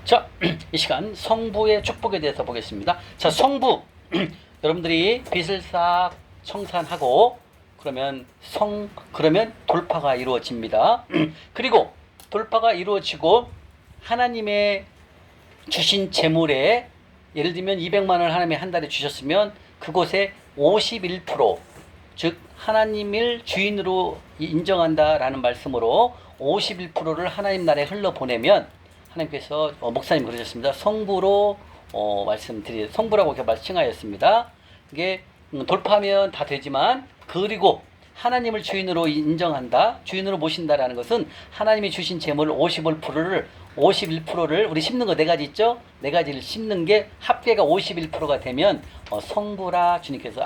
자, 이 시간 성부의 축복에 대해서 보겠습니다. 자, 성부. 여러분들이 빚을 싹 청산하고 그러면 돌파가 이루어집니다. 그리고 돌파가 이루어지고 하나님의 주신 재물에 예를 들면 200만 원을 하나님이 한 달에 주셨으면 그곳에 51%, 즉 하나님을 주인으로 인정한다라는 말씀으로 51%를 하나님 나라에 흘러보내면 하나님께서 목사님 그러셨습니다. 성부로 성부라고 이렇게 말씀하였습니다. 이게 돌파하면 다 되지만 그리고 하나님을 주인으로 인정한다, 주인으로 모신다라는 것은 하나님이 주신 재물 51%를 우리 심는 거 4가지 있죠? 4가지를 심는 게 합계가 51%가 되면 성부라 주님께서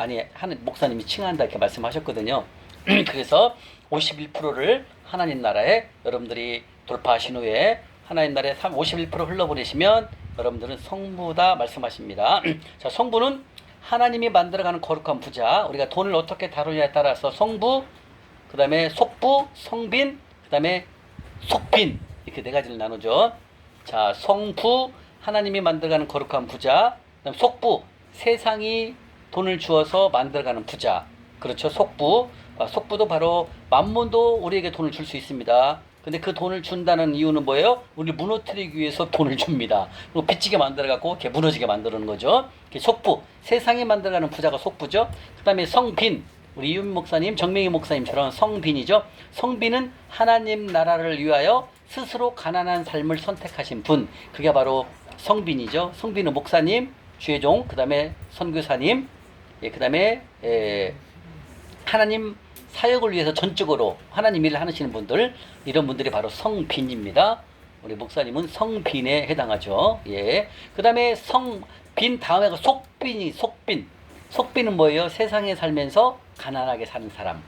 목사님이 칭한다 이렇게 말씀하셨거든요. 그래서 51%를 하나님 나라에 여러분들이 돌파하신 후에 하나님 나라에 51% 흘러보내시면 여러분들은 성부다 말씀하십니다. 자, 성부는 하나님이 만들어가는 거룩한 부자. 우리가 돈을 어떻게 다루냐에 따라서 성부, 그 다음에 속부, 성빈, 그 다음에 속빈 이렇게 4가지를 나누죠. 자, 성부, 하나님이 만들어가는 거룩한 부자. 그 다음 속부, 세상이 돈을 주어서 만들어가는 부자. 그렇죠. 속부. 속부도 바로 만문도 우리에게 돈을 줄 수 있습니다. 근데 그 돈을 준다는 이유는 뭐예요? 우리 무너뜨리기 위해서 돈을 줍니다. 그리고 빚지게 만들어갖고 이렇게 무너지게 만드는 거죠. 속부, 세상에 만들어가는 부자가 속부죠. 그 다음에 성빈, 우리 이윤 목사님, 정명희 목사님처럼 성빈이죠. 성빈은 하나님 나라를 위하여 스스로 가난한 삶을 선택하신 분, 그게 바로 성빈이죠. 성빈은 목사님, 주의종, 그 다음에 선교사님, 그 다음에 하나님 사역을 위해서 전적으로 하나님 일을 하시는 분들, 이런 분들이 바로 성빈입니다. 우리 목사님은 성빈에 해당하죠. 예. 그 다음에 성빈 다음에가 속빈은 뭐예요? 세상에 살면서 가난하게 사는 사람.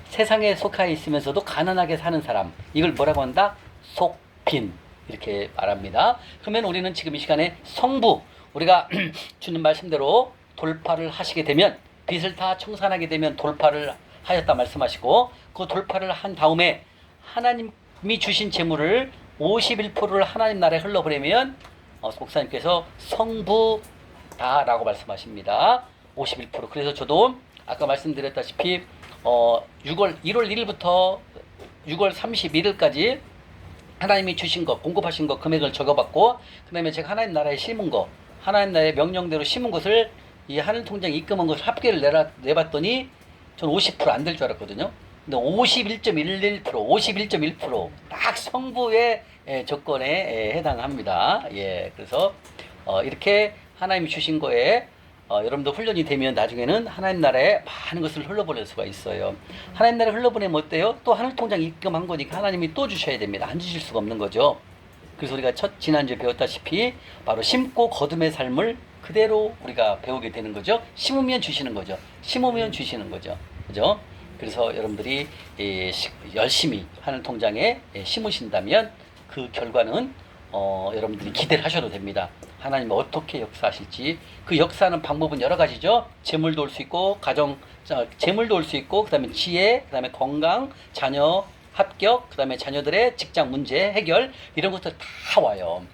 세상에 속해 있으면서도 가난하게 사는 사람. 이걸 뭐라고 한다? 속빈. 이렇게 말합니다. 그러면 우리는 지금 이 시간에 성부, 우리가 주님 말씀대로 돌파를 하시게 되면, 빚을 다 청산하게 되면 돌파를 하였다 말씀하시고, 그 돌파를 한 다음에 하나님이 주신 재물을 51%를 하나님 나라에 흘러보내면 목사님께서 성부다라고 말씀하십니다. 51%. 그래서 저도 아까 말씀드렸다시피 1월 1일부터 6월 31일까지 하나님이 주신 것, 공급하신 것 금액을 적어봤고, 그 다음에 제가 하나님 나라에 심은 거, 하나님 나라의 명령대로 심은 것을 이 하늘 통장에 입금한 것을 합계를 내봤더니 전 50% 안 될 줄 알았거든요. 근데 51.11%, 딱 성부의 조건에 해당합니다. 예, 그래서 이렇게 하나님이 주신 거에 여러분도 훈련이 되면 나중에는 하나님 나라에 많은 것을 흘러보낼 수가 있어요. 하나님 나라에 흘러보내면 어때요? 또 하늘 통장 입금한 거니까 하나님이 또 주셔야 됩니다. 안 주실 수가 없는 거죠. 그래서 우리가 지난주에 배웠다시피 바로 심고 거둠의 삶을 그대로 우리가 배우게 되는 거죠. 심으면 주시는 거죠. 그죠? 그래서 여러분들이 열심히 하늘 통장에 심으신다면 그 결과는 여러분들이 기대를 하셔도 됩니다. 하나님이 어떻게 역사하실지. 그 역사하는 방법은 여러 가지죠. 재물도 올 수 있고, 재물도 올 수 있고, 그 다음에 지혜, 그 다음에 건강, 자녀 합격, 그 다음에 자녀들의 직장 문제 해결, 이런 것들 다 와요.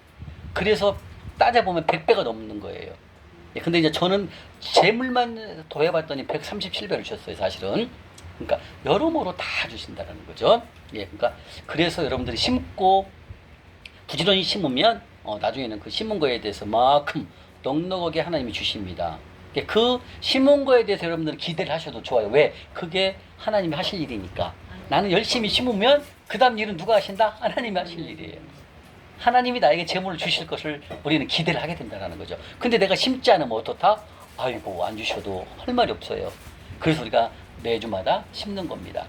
그래서 따져보면 100배가 넘는 거예요. 근데 이제 저는 재물만 더해봤더니 137배를 주셨어요, 사실은. 그러니까 여러모로 다 주신다는 거죠. 예, 그러니까 그래서 여러분들이 심고 부지런히 심으면 나중에는 그 심은 거에 대해서 만큼 넉넉하게 하나님이 주십니다. 그 심은 거에 대해서 여러분들은 기대를 하셔도 좋아요. 왜? 그게 하나님이 하실 일이니까. 나는 열심히 심으면 그 다음 일은 누가 하신다? 하나님이 하실 일이에요. 하나님이 나에게 재물을 주실 것을 우리는 기대를 하게 된다는 거죠. 근데 내가 심지 않으면 어떻다? 아이고, 안 주셔도 할 말이 없어요. 그래서 우리가 매주마다 심는 겁니다.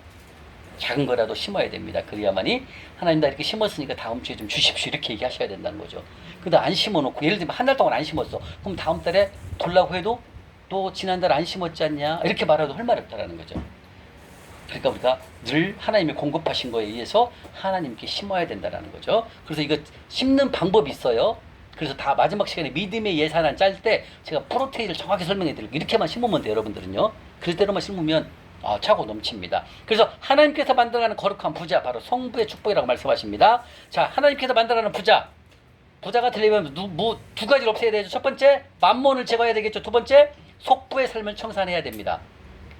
작은 거라도 심어야 됩니다. 그래야만이 하나님 나 이렇게 심었으니까 다음 주에 좀 주십시오, 이렇게 얘기하셔야 된다는 거죠. 근데 안 심어놓고 예를 들면 한 달 동안 안 심었어. 그럼 다음 달에 돌라고 해도 또 지난달 안 심었지 않냐, 이렇게 말해도 할 말이 없다는 거죠. 그러니까 우리가 늘 하나님이 공급하신 거에 의해서 하나님께 심어야 된다는 거죠. 그래서 이거 심는 방법이 있어요. 그래서 다 마지막 시간에 믿음의 예산안 짤 때 제가 프로테인을 정확히 설명해 드릴게요. 이렇게만 심으면 돼요, 여러분들은요. 그대로만 심으면 차고 넘칩니다. 그래서 하나님께서 만들어가는 거룩한 부자, 바로 성부의 축복이라고 말씀하십니다. 자, 하나님께서 만들어가는 부자, 부자가 되려면 두 가지를 없애야 되죠. 첫 번째, 만몬을 제거해야 되겠죠. 두 번째, 속부의 삶을 청산해야 됩니다.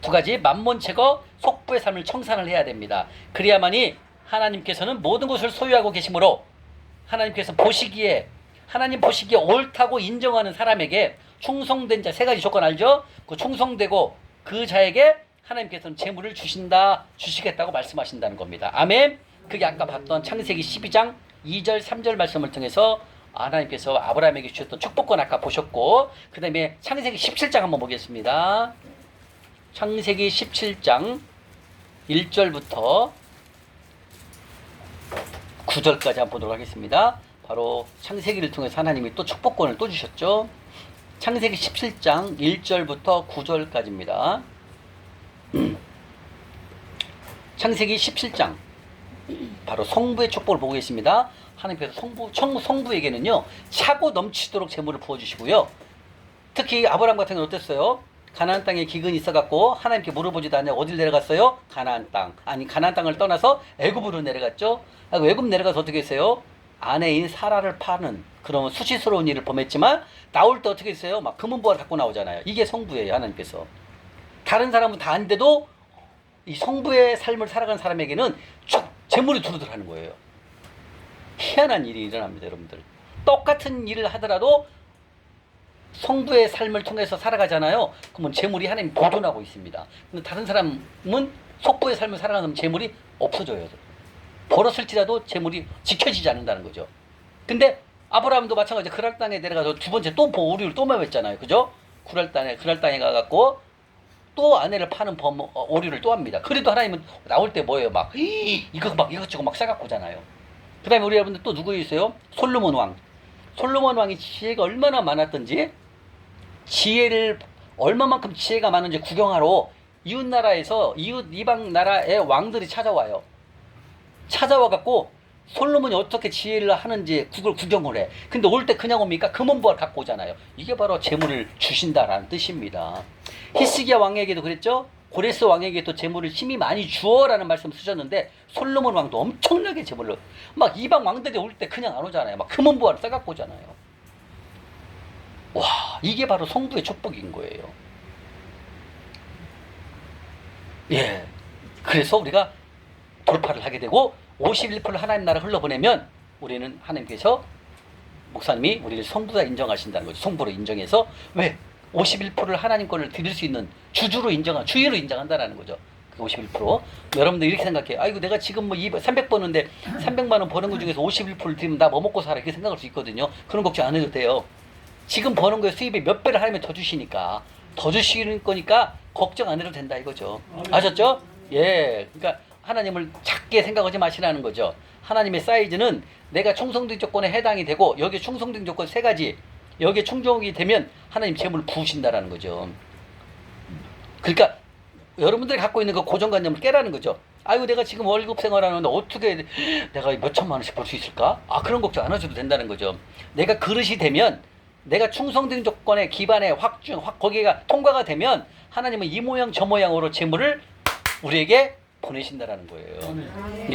두 가지, 만몬 제거, 속부의 삶을 청산을 해야 됩니다. 그래야만이 하나님께서는 모든 것을 소유하고 계시므로 하나님께서 보시기에, 하나님 보시기에 옳다고 인정하는 사람에게 충성된 자, 세 가지 조건 알죠? 그 충성되고 그 자에게 하나님께서는 재물을 주시겠다고 말씀하신다는 겁니다. 아멘. 그게 아까 봤던 창세기 12장 2절 3절 말씀을 통해서 하나님께서 아브라함에게 주셨던 축복권 아까 보셨고, 그 다음에 창세기 17장 한번 보겠습니다. 창세기 17장 1절부터 9절까지 한번 보도록 하겠습니다. 바로 창세기를 통해서 하나님이 또 축복권을 또 주셨죠. 창세기 17장 1절부터 9절까지입니다. 창세기 17장 바로 성부의 축복을 보고 계십니다. 하나님께서 성부에게는요 차고 넘치도록 재물을 부어주시고요. 특히 아브라함 같은 경우는 어땠어요? 가나안 땅에 기근이 있어갖고 하나님께 물어보지도 않냐. 어딜 내려갔어요? 가나안 땅. 아니 가나안 땅을 떠나서 애굽으로 내려갔죠. 애굽 내려가서 어떻게 했어요? 아내인 사라를 파는 그런 수치스러운 일을 범했지만 나올 때 어떻게 했어요? 막 금은보화를 갖고 나오잖아요. 이게 성부예요. 하나님께서. 다른 사람은 다 아닌데도 이 성부의 삶을 살아가는 사람에게는 재물이 두루두루 거예요. 희한한 일이 일어납니다. 여러분들. 똑같은 일을 하더라도 성부의 삶을 통해서 살아가잖아요. 그러면 재물이 하나님 보존하고 있습니다. 근데 다른 사람은 속부의 삶을 살아가는 재물이 없어져요. 벌었을지라도 재물이 지켜지지 않는다는 거죠. 근데 아브라함도 마찬가지로 그랄 땅에 내려가서 두 번째 또 오류를 또 매했잖아요. 그죠? 그랄 땅에 가갖고 또 아내를 파는 오류를 또 합니다. 그래도 하나님은 나올 때 뭐예요? 막 이것저것 막 싸갖고 오잖아요. 그 다음에 우리 여러분들 또 누구 있어요? 솔로몬 왕. 솔로몬 왕이 지혜가 얼마나 많았던지, 지혜를 얼마만큼 지혜가 많은지 구경하러 이방 나라의 왕들이 찾아와요. 찾아와갖고 솔로몬이 어떻게 지혜를 하는지 그걸 구경을 해. 근데 올 때 그냥 옵니까? 금은보화를 갖고 오잖아요. 이게 바로 재물을 주신다라는 뜻입니다. 히스기야 왕에게도 그랬죠. 고레스 왕에게도 재물을 힘이 많이 주어라는 말씀 쓰셨는데 솔로몬 왕도 엄청나게 재물로 막 이방 왕들이 올 때 그냥 안 오잖아요. 막 금은보화를 싸갖고 오잖아요. 와, 이게 바로 성부의 축복인 거예요. 예, 그래서 우리가 돌파를 하게 되고 51%를 하나님 나라 흘러보내면 우리는 하나님께서 목사님이 우리를 성부다 인정하신다는 거죠. 성부로 인정해서 왜? 51%를 하나님 거를 드릴 수 있는 주주로 주의로 인정한다는 거죠. 그 51%. 여러분들 이렇게 생각해요. 아이고 내가 지금 뭐 300 버는데 300만 원 버는 것 중에서 51%를 드리면 나 뭐 먹고 살아 이렇게 생각할 수 있거든요. 그런 걱정 안 해도 돼요. 지금 버는 거에 수입의 몇 배를 하나님이 더 주시니까 더 주시는 거니까 걱정 안 해도 된다 이거죠. 아셨죠? 예. 그러니까 하나님을 작게 생각하지 마시라는 거죠. 하나님의 사이즈는 내가 충성된 조건에 해당이 되고 여기에 충성된 조건 3가지 여기에 충족이 되면 하나님 재물을 부으신다라는 거죠. 그러니까 여러분들이 갖고 있는 그 고정관념을 깨라는 거죠. 아이고 내가 지금 월급 생활하는데 어떻게 내가 몇 천만 원씩 벌 수 있을까? 그런 걱정 안 하셔도 된다는 거죠. 내가 그릇이 되면 내가 충성된 조건에 기반에 거기가 통과가 되면 하나님은 이 모양 저 모양으로 재물을 우리에게 보내신다라는 거예요.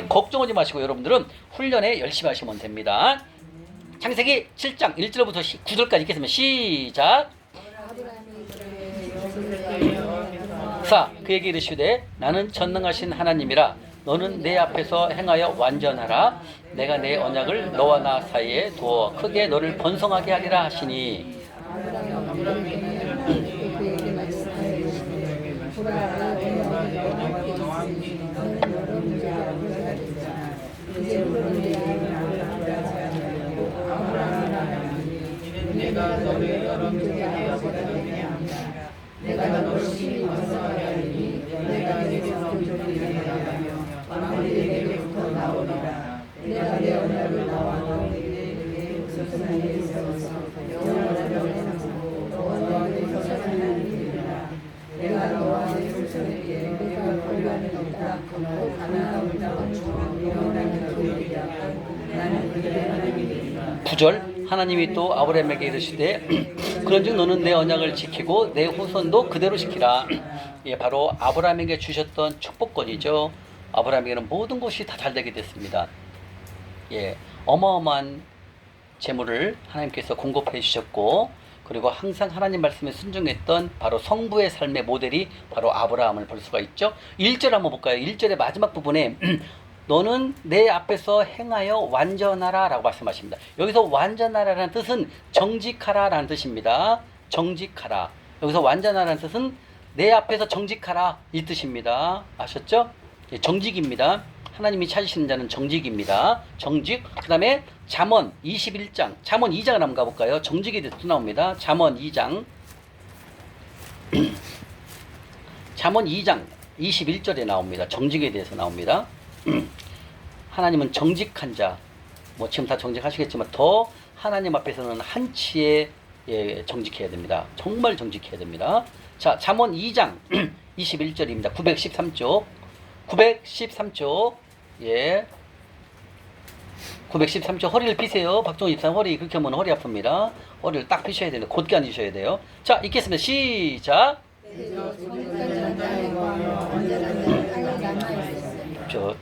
걱정하지 마시고 여러분들은 훈련에 열심히 하시면 됩니다. 창세기 7장 1절부터 9절까지 읽겠습니다. 시작. 그에게 이르시되 나는 전능하신 하나님이라 너는 내 앞에서 행하여 완전하라. 내가 내 언약을 너와 나 사이에 두어 크게 너를 번성하게 하리라 하시니 내가 너를 여러 민족에게 아버지되게 합니다. 내가 너를 심히 번성하게 하리니 내가 내게서 민족에게 나가며 왕들에게로부터 나오리라. 내가 내 언약을 너와 너에게 사이에 세워서 영원한 벽을 삼고 너와 너에게서 사랑하는 일이라. 내가 너와 내 후손에게 내가 거류하는 땅 가나안을 땅을 영원한 벽이라. 나는 그들의 하나님이니라. 9절 하나님이 또 아브라함에게 이르시되 그런즉 너는 내 언약을 지키고 내 후손도 그대로 지키라. 예, 바로 아브라함에게 주셨던 축복권이죠. 아브라함에게는 모든 것이 다 잘되게 됐습니다. 예, 어마어마한 재물을 하나님께서 공급해 주셨고, 그리고 항상 하나님 말씀에 순종했던 바로 성부의 삶의 모델이 바로 아브라함을 볼 수가 있죠. 1절 한번 볼까요? 1절의 마지막 부분에 너는 내 앞에서 행하여 완전하라 라고 말씀하십니다. 여기서 완전하라는 뜻은 정직하라 라는 뜻입니다. 정직하라. 여기서 완전하라는 뜻은 내 앞에서 정직하라 이 뜻입니다. 아셨죠? 예, 정직입니다. 하나님이 찾으시는 자는 정직입니다. 정직. 그 다음에 잠언 21장, 잠언 2장을 한번 가볼까요? 정직에 대해서 또 나옵니다. 잠언 2장 잠언 2장 21절에 나옵니다. 정직에 대해서 나옵니다. 하나님은 정직한 자, 뭐 지금 다 정직하시겠지만 더 하나님 앞에서는 한치의 정직해야 됩니다. 정말 정직해야 됩니다. 자, 잠언 2장 21절입니다. 913쪽 913쪽 예, 913쪽 허리를 피세요. 박종훈 집사님 허리 그렇게 하면 허리 아픕니다. 허리를 딱 피셔야 되는데 곧게 앉으셔야 돼요. 자, 읽겠습니다. 시작.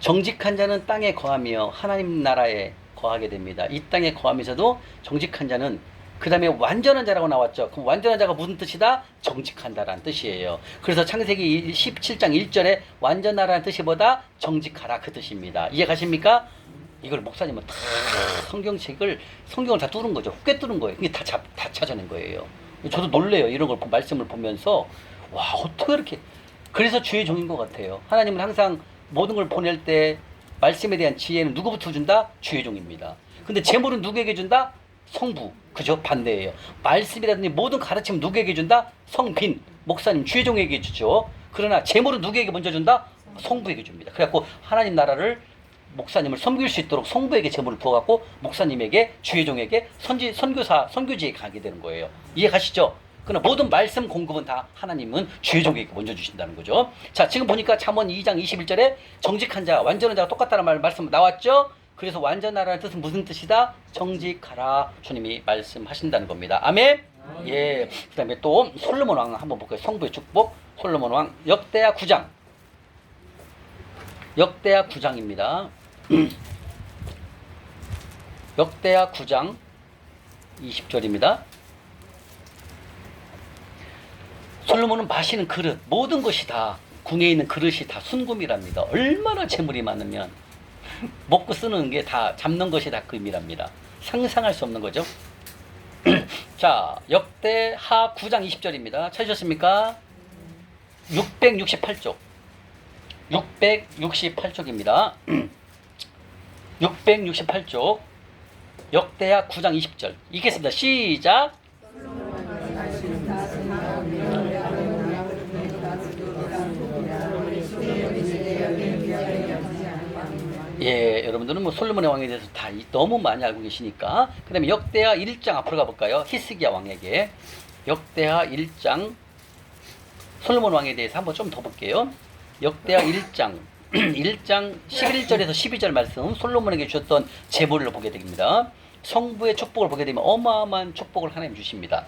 정직한 자는 땅에 거하며 하나님 나라에 거하게 됩니다. 이 땅에 거하면서도 정직한 자는 그 다음에 완전한 자라고 나왔죠. 그럼 완전한 자가 무슨 뜻이다? 정직한다라는 뜻이에요. 그래서 창세기 17장 1절에 완전하라는 뜻이보다 정직하라 그 뜻입니다. 이해 가십니까? 이걸 목사님은 다 성경을 다 뚫은 거죠. 꽤 뚫은 거예요. 이게 다 찾아낸 거예요. 저도 놀래요. 이런 걸 말씀을 보면서 와, 어떻게 이렇게. 그래서 주의 종인 것 같아요. 하나님은 항상 모든 걸 보낼 때 말씀에 대한 지혜는 누구부터 준다? 주의 종입니다. 근데 재물은 누구에게 준다? 성부. 그죠? 반대예요. 말씀이라든지 모든 가르침은 누구에게 준다? 성빈, 목사님, 주의 종에게 주죠. 그러나 재물은 누구에게 먼저 준다? 성부에게 줍니다. 그래갖고 하나님 나라를 목사님을 섬길 수 있도록 성부에게 재물을 부어갖고 목사님에게, 주의 종에게, 선교지에 가게 되는 거예요. 이해 가시죠? 그러나 모든 말씀 공급은 다 하나님은 주의 종에게 먼저 주신다는 거죠. 자, 지금 보니까 잠언 2장 21절에 정직한 자, 완전한 자가 똑같다는 말씀 나왔죠? 그래서 완전하라는 뜻은 무슨 뜻이다? 정직하라 주님이 말씀하신다는 겁니다. 아멘? 예. 그 다음에 또 솔로몬 왕 한번 볼까요? 성부의 축복. 솔로몬 왕 역대하 9장. 역대하 9장입니다. 역대하 9장 20절입니다. 솔로몬은 마시는 그릇, 모든 것이 다, 궁에 있는 그릇이 다 순금이랍니다. 얼마나 재물이 많으면 먹고 쓰는 게 다, 잡는 것이 다 금이랍니다. 상상할 수 없는 거죠. 자, 역대하 9장 20절입니다. 찾으셨습니까? 668쪽. 668쪽입니다. 668쪽. 역대하 9장 20절. 읽겠습니다. 시작. 예, 여러분들은 뭐 솔로몬의 왕에 대해서 다 너무 많이 알고 계시니까. 그 다음에 역대하 1장 앞으로 가볼까요? 히스기야 왕에게. 역대하 1장 솔로몬 왕에 대해서 한번 좀 더 볼게요. 역대하 1장 1장 11절에서 12절 말씀, 솔로몬에게 주셨던 제보를 보게 됩니다. 성부의 축복을 보게 되면 어마어마한 축복을 하나님 주십니다.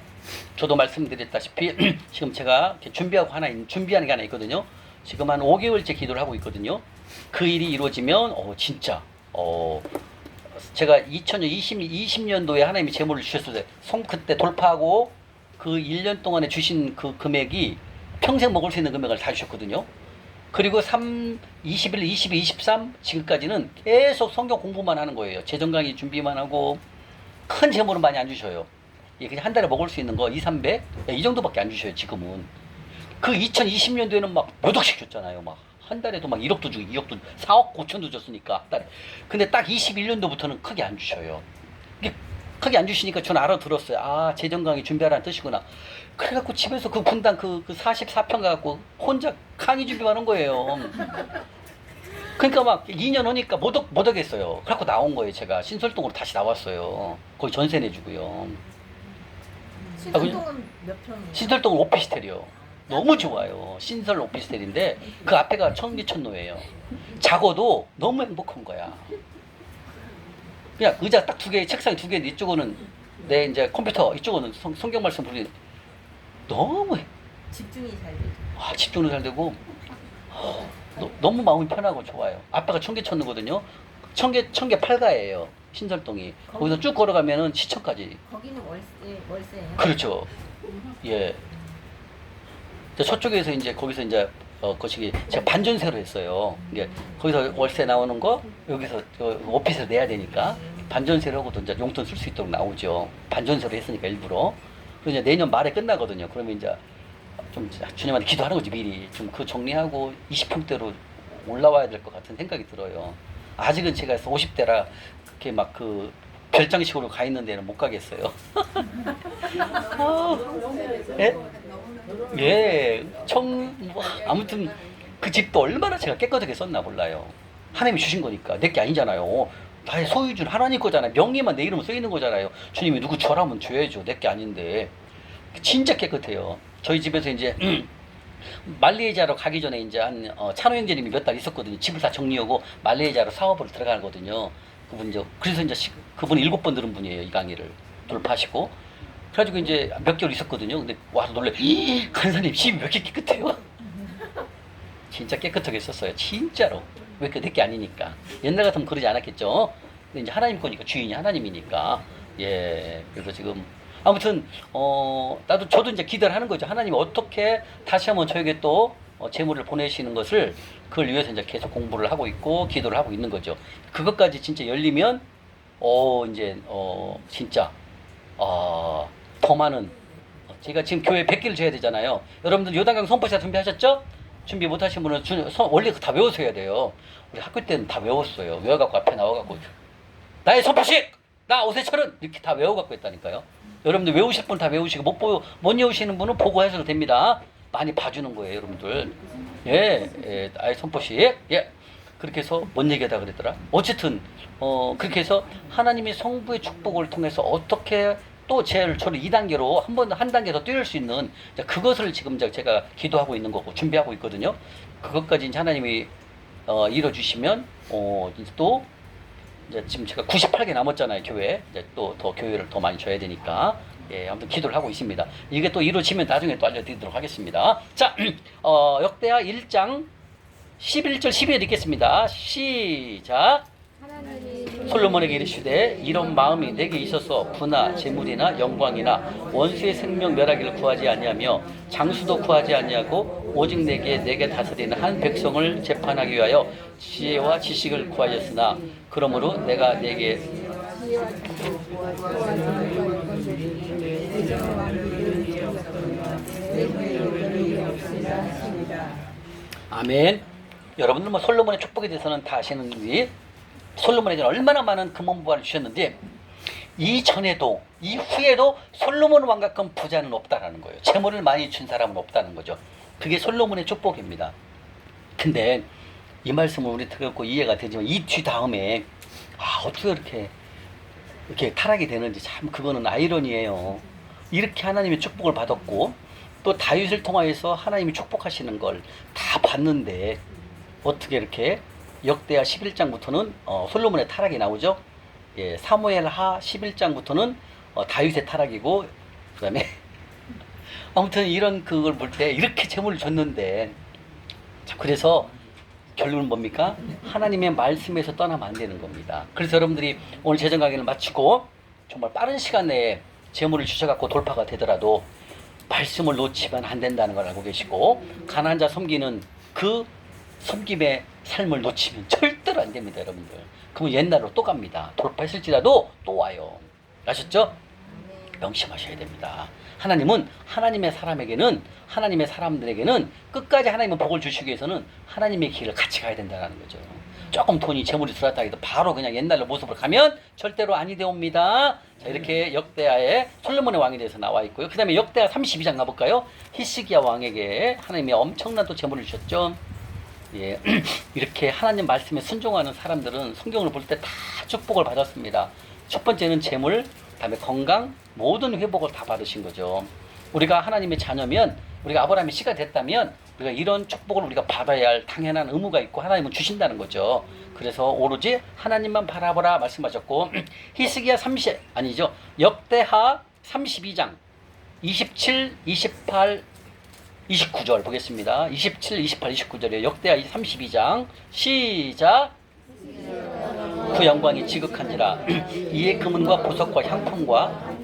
저도 말씀드렸다시피 지금 제가 준비하는 게 하나 있거든요. 지금 한 5개월째 기도를 하고 있거든요. 그 일이 이루어지면 진짜 제가 2020년도에 하나님이 제물을 주셨을 때 그때 돌파하고 그 1년 동안에 주신 그 금액이 평생 먹을 수 있는 금액을 다 주셨거든요. 그리고 21, 22, 23 지금까지는 계속 성경 공부만 하는 거예요. 재정 강의 준비만 하고 큰 재물은 많이 안 주셔요. 그냥 한 달에 먹을 수 있는 거 2, 300? 이 정도밖에 안 주셔요, 지금은. 그 2020년도에는 막 몇 억씩 줬잖아요. 막 한 달에도 막 1억도 주고 2억도 주고 4억 5천도 줬으니까 한 달에. 근데 딱 21년도부터는 크게 안 주셔요. 크게 안 주시니까 저는 알아들었어요. 아, 재정 강의 준비하라는 뜻이구나. 그래갖고 집에서 그 분당 그 44평 가갖고 혼자 강의 준비하는 거예요. 그러니까 막 2년 오니까 못 오겠어요. 그래갖고 나온 거예요. 제가 신설동으로 다시 나왔어요. 거기 전세 내주고요. 신설동은 몇 평이에요? 신설동은 오피스텔이요. 너무 좋아요. 신설 오피스텔인데 그 앞에가 청계천로예요. 자고도 너무 행복한 거야. 그냥 의자 딱 2개, 책상이 2개, 이쪽은 내 이제 컴퓨터, 이쪽은 성경 말씀 보니 너무 집중이 잘 되죠. 집중도 잘 되고 너무 마음이 편하고 좋아요. 아빠가 청계천로거든요. 청계 8가예요. 신설동이. 거기서 쭉 걸어가면은 시청까지. 거기는 월세예요? 그렇죠. 예. 저쪽에서 이제 거기서 이제 거시기 제가 반전세로 했어요. 이게 거기서 월세 나오는 거 여기서 오피스를 내야 되니까 반전세로 하고도 이제 용돈 쓸 수 있도록 나오죠. 반전세로 했으니까 일부러. 그래서 이제 내년 말에 끝나거든요. 그러면 이제 좀 주님한테 기도하는 거지 미리. 좀 그 정리하고 20평대로 올라와야 될 것 같은 생각이 들어요. 아직은 제가 50대라 그렇게 막 그 별장식으로 가 있는 데는 못 가겠어요. 예? 예, 아무튼 그 집도 얼마나 제가 깨끗하게 썼나 몰라요. 하나님이 주신 거니까 내 게 아니잖아요. 나의 소유주는 하나님 거잖아요. 명예만 내 이름 써 있는 거잖아요. 주님이 누구 주라면 줘야죠. 내 게 아닌데 진짜 깨끗해요. 저희 집에서 이제 말레이시아로 가기 전에 이제 한 찬호 형제님이 몇 달 있었거든요. 집을 다 정리하고 말레이시아로 사업을 들어가거든요. 그분 이제 그래서 이제 그분이 7번 들은 분이에요. 이 강의를 돌파하시고. 그래가지고 이제 몇 개월 있었거든요. 근데 와서 놀래. 간사님 집이 왜 이렇게 깨끗해요? 진짜 깨끗하게 썼어요. 진짜로. 왜 그 내게 아니니까. 옛날 같으면 그러지 않았겠죠. 근데 이제 하나님 거니까 주인이 하나님이니까. 예. 그래서 지금 아무튼 저도 이제 기대를 하는 거죠. 하나님이 어떻게 다시 한번 저에게 또 재물을 보내시는 것을 그걸 위해서 이제 계속 공부를 하고 있고 기도를 하고 있는 거죠. 그것까지 진짜 열리면 이제 진짜 더 많은 제가 지금 교회 100개를 줘야 되잖아요. 여러분들 요단강 선포사 준비하셨죠? 준비 못하신 분은 원래 다 외우셔야 돼요. 우리 학교 때는 다 외웠어요. 외워갖고 앞에 나와갖고 나의 선포식! 나 오세철은! 이렇게 다 외워갖고 했다니까요. 여러분들 외우실 분 다 외우시고 못 외우시는 분은 보고 하셔도 됩니다. 많이 봐주는 거예요, 여러분들. 예, 나의 선포식. 예. 그렇게 해서 뭔 얘기하다 그랬더라? 어쨌든 그렇게 해서 하나님의 성부의 축복을 통해서 어떻게 또 저를 2단계로 한 단계 더 뛰어올 수 있는 그것을 지금 제가 기도하고 있는 거고 준비하고 있거든요. 그것까지 이제 하나님이 이뤄주시면 또 이제 지금 제가 98개 남았잖아요, 교회. 이제 또 더 교회를 더 많이 줘야 되니까. 예, 아무튼 기도를 하고 있습니다. 이게 또 이루어지면 나중에 또 알려드리도록 하겠습니다. 자, 역대하 1장 11절 12절 읽겠습니다. 시작. 솔로몬에게 이르시되 이런 마음이 내게 있어서 부나 재물이나 영광이나 원수의 생명 멸하기를 구하지 아니하며 장수도 구하지 아니하고 오직 내게 다스리는 한 백성을 재판하기 위하여 지혜와 지식을 구하였으나 그러므로 내가 내게 아멘. 여러분들 뭐 솔로몬의 축복에 대해서는 다 아시는지 솔로몬에게는 얼마나 많은 금원부활을 주셨는데 이전에도 이후에도 솔로몬 왕같은 부자는 없다라는 거예요. 재물을 많이 준 사람은 없다는 거죠. 그게 솔로몬의 축복입니다. 근데 이 말씀을 우리 듣고 이해가 되지만 이 뒤 다음에 어떻게 이렇게 타락이 되는지 참 그거는 아이러니예요. 이렇게 하나님의 축복을 받았고 또 다윗을 통하여서 하나님이 축복하시는 걸 다 봤는데 어떻게 이렇게 역대하 11장부터는 솔로몬의 타락이 나오죠. 예, 사무엘하 11장부터는 다윗의 타락이고 그다음에 아무튼 이런 그걸 볼 때 이렇게 재물을 줬는데 자, 그래서 결론은 뭡니까? 하나님의 말씀에서 떠나면 안 되는 겁니다. 그래서 여러분들이 오늘 재정 강의를 마치고 정말 빠른 시간 내에 재물을 주셔갖고 돌파가 되더라도 말씀을 놓치면 안 된다는 걸 알고 계시고 가난한 자 섬기는 그 섬김의 삶을 놓치면 절대로 안 됩니다, 여러분들. 그러면 옛날로 또 갑니다. 돌파했을지라도 또 와요. 아셨죠? 명심하셔야 됩니다. 하나님은 하나님의 사람들에게는 끝까지 하나님은 복을 주시기 위해서는 하나님의 길을 같이 가야 된다는 거죠. 조금 돈이 재물이 들어왔다 해도 바로 그냥 옛날로 모습으로 가면 절대로 아니 되옵니다. 자, 이렇게 역대하의 솔로몬의 왕에 대해서 나와 있고요. 그 다음에 역대하 32장 가볼까요? 히스기야 왕에게 하나님이 엄청난 또 재물을 주셨죠. 예, 이렇게 하나님 말씀에 순종하는 사람들은 성경을 볼 때 다 축복을 받았습니다. 첫 번째는 재물, 그다음에 건강, 모든 회복을 다 받으신 거죠. 우리가 하나님의 자녀면, 우리가 아브라함의 씨가 됐다면 우리가 이런 축복을 우리가 받아야 할 당연한 의무가 있고 하나님은 주신다는 거죠. 그래서 오로지 하나님만 바라보라 말씀하셨고 히스기야 역대하 32장 27, 28, 29절 보겠습니다. 27, 28, 29절이에요. 역대하 32장 시작. 그 영광이 지극한지라. 이에 금은과 보석과 향품과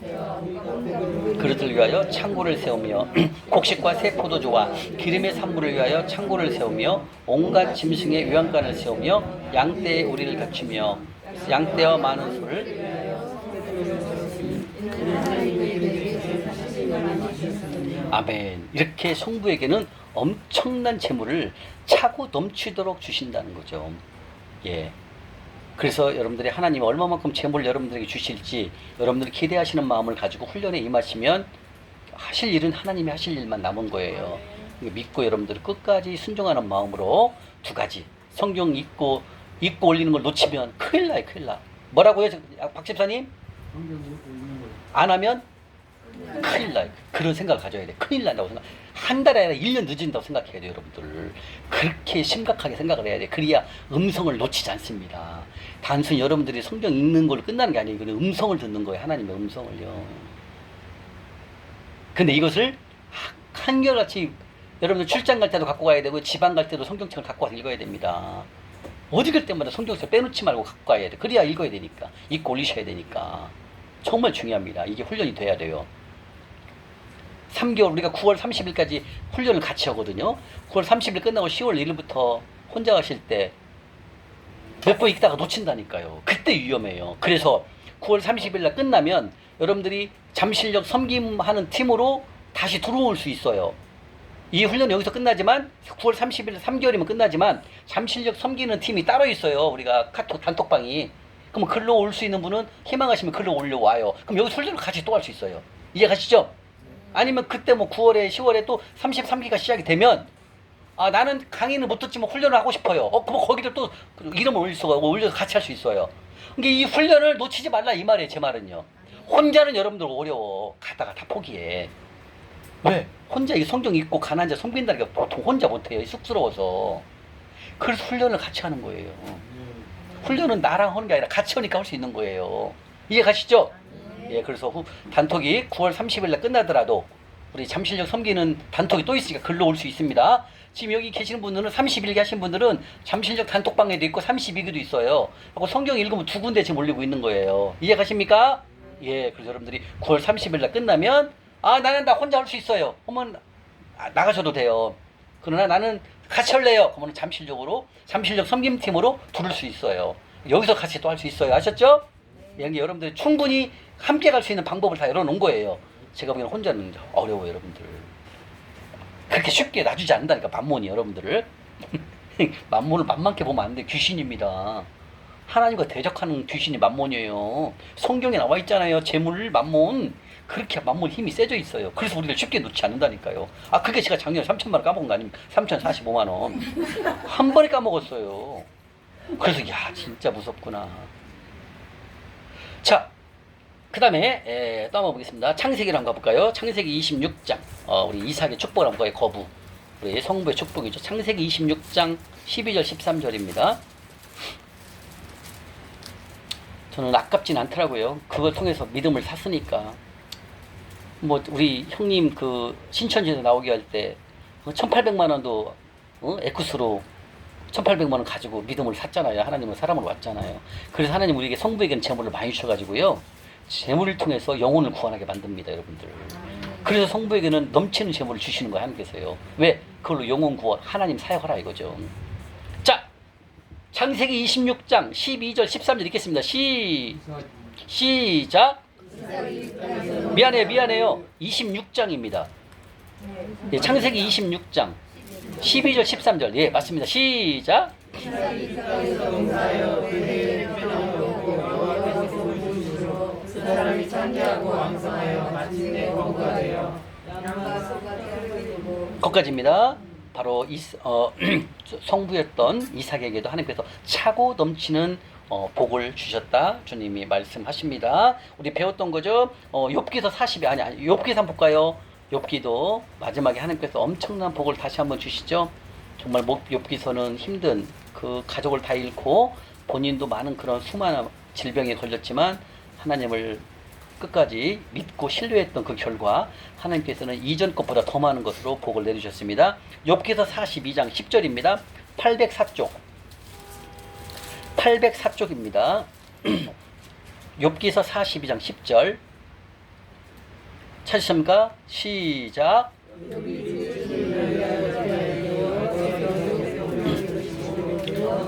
그릇을 위하여 창고를 세우며 곡식과 새 포도주와 기름의 산물을 위하여 창고를 세우며 온갖 짐승의 유황관을 세우며 양떼의 우리를 갖추며 양떼와 많은 소를 아멘. 이렇게 성부에게는 엄청난 재물을 차고 넘치도록 주신다는 거죠. 예. 그래서 여러분들이 하나님이 얼마만큼 재물을 여러분들에게 주실지 여러분들이 기대하시는 마음을 가지고 훈련에 임하시면 하실 일은 하나님이 하실 일만 남은 거예요. 믿고 여러분들이 끝까지 순종하는 마음으로 두 가지. 성경 읽고 올리는 걸 놓치면 큰일 나요, 큰일 나. 뭐라고요, 박 집사님? 안 하면 큰일 나요. 그런 생각을 가져야 돼. 큰일 난다고 생각. 한 달에 아니라 1년 늦은다고 생각해야 돼요, 여러분들. 그렇게 심각하게 생각을 해야 돼. 그래야 음성을 놓치지 않습니다. 단순히 여러분들이 성경 읽는 걸로 끝나는 게 아니에요. 이거는 음성을 듣는 거예요. 하나님의 음성을요. 근데 이것을 한결같이 여러분들 출장 갈 때도 갖고 가야 되고 지방 갈 때도 성경책을 갖고 와서 읽어야 됩니다. 어디 갈 때마다 성경책 빼놓지 말고 갖고 가야 돼. 그래야 읽어야 되니까. 읽고 올리셔야 되니까. 정말 중요합니다. 이게 훈련이 돼야 돼요. 3개월, 우리가 9월 30일까지 훈련을 같이 하거든요. 9월 30일 끝나고 10월 1일부터 혼자 가실 때 몇 번 읽다가 놓친다니까요. 그때 위험해요. 그래서 9월 30일 날 끝나면 여러분들이 잠실역 섬김하는 팀으로 다시 들어올 수 있어요. 이 훈련은 여기서 끝나지만 9월 30일 3개월이면 끝나지만 잠실역 섬기는 팀이 따로 있어요. 우리가 카톡 단톡방이. 그럼 글로 올 수 있는 분은 희망하시면 글로 올려와요. 그럼 여기서 훈련을 같이 또 할 수 있어요. 이해가시죠? 아니면 그때 뭐 9월에 10월에 또 33기가 시작이 되면 아 나는 강의는 못 듣지만 훈련을 하고 싶어요. 그럼 거기를 또 이름을 올려서 같이 할 수 있어요. 그러니까 이 훈련을 놓치지 말라 이 말이에요. 제 말은요. 혼자는 여러분들 어려워. 가다가 다 포기해. 왜? 혼자 이 성경 읽고 가난한 자 섬긴다는 게 보통 혼자 못해요. 쑥스러워서. 그래서 훈련을 같이 하는 거예요. 훈련은 나랑 하는 게 아니라 같이 하니까 할 수 있는 거예요. 이해 가시죠? 예, 그래서 단톡이 9월 30일 날 끝나더라도 우리 잠실역 섬기는 단톡이 또 있으니까 글로 올 수 있습니다. 지금 여기 계시는 분들은 31기 하신 분들은 잠실역 단톡방에도 있고 32기도 있어요. 그리고 성경 읽으면 두 군데 지금 올리고 있는 거예요. 이해 가십니까? 예, 그래서 여러분들이 9월 30일 날 끝나면 아 나는 나 혼자 할 수 있어요. 그러면 나가셔도 돼요. 그러나 나는 같이 할래요. 그러면 잠실역 섬김팀으로 부를 수 있어요. 여기서 같이 또 할 수 있어요. 아셨죠? 예, 여러분들이 충분히 함께 갈 수 있는 방법을 다 열어놓은 거예요. 제가 보기에는 혼자는 어려워요, 여러분들. 그렇게 쉽게 놔주지 않는다니까, 만몬이 여러분들을. 만몬을 만만케 보면 안 돼. 귀신입니다. 하나님과 대적하는 귀신이 만몬이에요. 성경에 나와 있잖아요. 재물, 만몬. 그렇게 만몬 힘이 세져 있어요. 그래서 우리를 쉽게 놓지 않는다니까요. 아, 그게 제가 작년에 3천만 원 까먹은 거 아닙니까? 3,045만 원. 한 번에 까먹었어요. 그래서 야, 진짜 무섭구나. 자, 그 다음에 또 한번 보겠습니다. 창세기를 한번 가볼까요? 창세기 26장 우리 이삭의 축복을 한번 봐요. 거부 우리 성부의 축복이죠. 창세기 26장 12절 13절입니다. 저는 아깝진 않더라고요. 그걸 통해서 믿음을 샀으니까. 뭐 우리 형님 그 신천지에서 나오게 할 때 1,800만 원도 에쿠스로 1,800만 원 가지고 믿음을 샀잖아요. 하나님은 사람을 왔잖아요. 그래서 하나님 우리에게 성부에게는 재물을 많이 주셔가지고요. 재물을 통해서 영혼을 구원하게 만듭니다, 여러분들. 그래서 성부에게는 넘치는 재물을 주시는 거예요, 하나님께서요. 왜? 그걸로 영혼 구원, 하나님 사역하라 이거죠. 자, 창세기 26장 12절 13절 읽겠습니다. 시작. 미안해요. 26장입니다. 예, 창세기 26장 12절 13절. 예, 맞습니다. 시작. 사람이 창대하고 왕성하여 마침내 거부가 되어 거기까지입니다. 바로 성부였던 이삭에게도 하나님께서 차고 넘치는 복을 주셨다. 주님이 말씀하십니다. 우리 배웠던 거죠. 욥기서 40이 아니 욥기서 한번 볼까요? 욥기도 마지막에 하나님께서 엄청난 복을 다시 한번 주시죠. 정말 욥기서는 힘든 그 가족을 다 잃고 본인도 많은 그런 수많은 질병에 걸렸지만 하나님을 끝까지 믿고 신뢰했던 그 결과 하나님께서는 이전 것보다 더 많은 것으로 복을 내주셨습니다. 욥기서 42장 10절입니다. 804쪽 804쪽입니다. 욥기서 42장 10절 찾으십니까? 시작.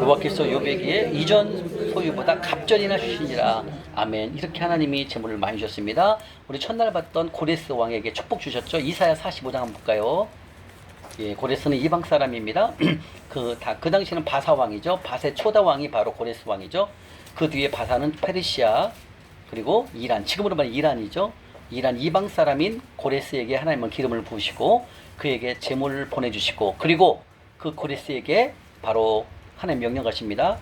여호와께서 욥에게 이전 소유보다 갑절이나 주시니라. 아멘. 이렇게 하나님이 재물을 많이 주셨습니다. 우리 첫날 봤던 고레스 왕에게 축복 주셨죠. 이사야 45장 한번 볼까요? 예, 고레스는 이방 사람입니다. 그 당시에는 바사 왕이죠. 바세 초다 왕이 바로 고레스 왕이죠. 그 뒤에 바사는 페르시아, 그리고 이란, 지금으로 말하면 이란이죠. 이란 이방 사람인 고레스에게 하나님은 기름을 부으시고 그에게 재물을 보내주시고, 그리고 그 고레스에게 바로 하나님 명령하십니다.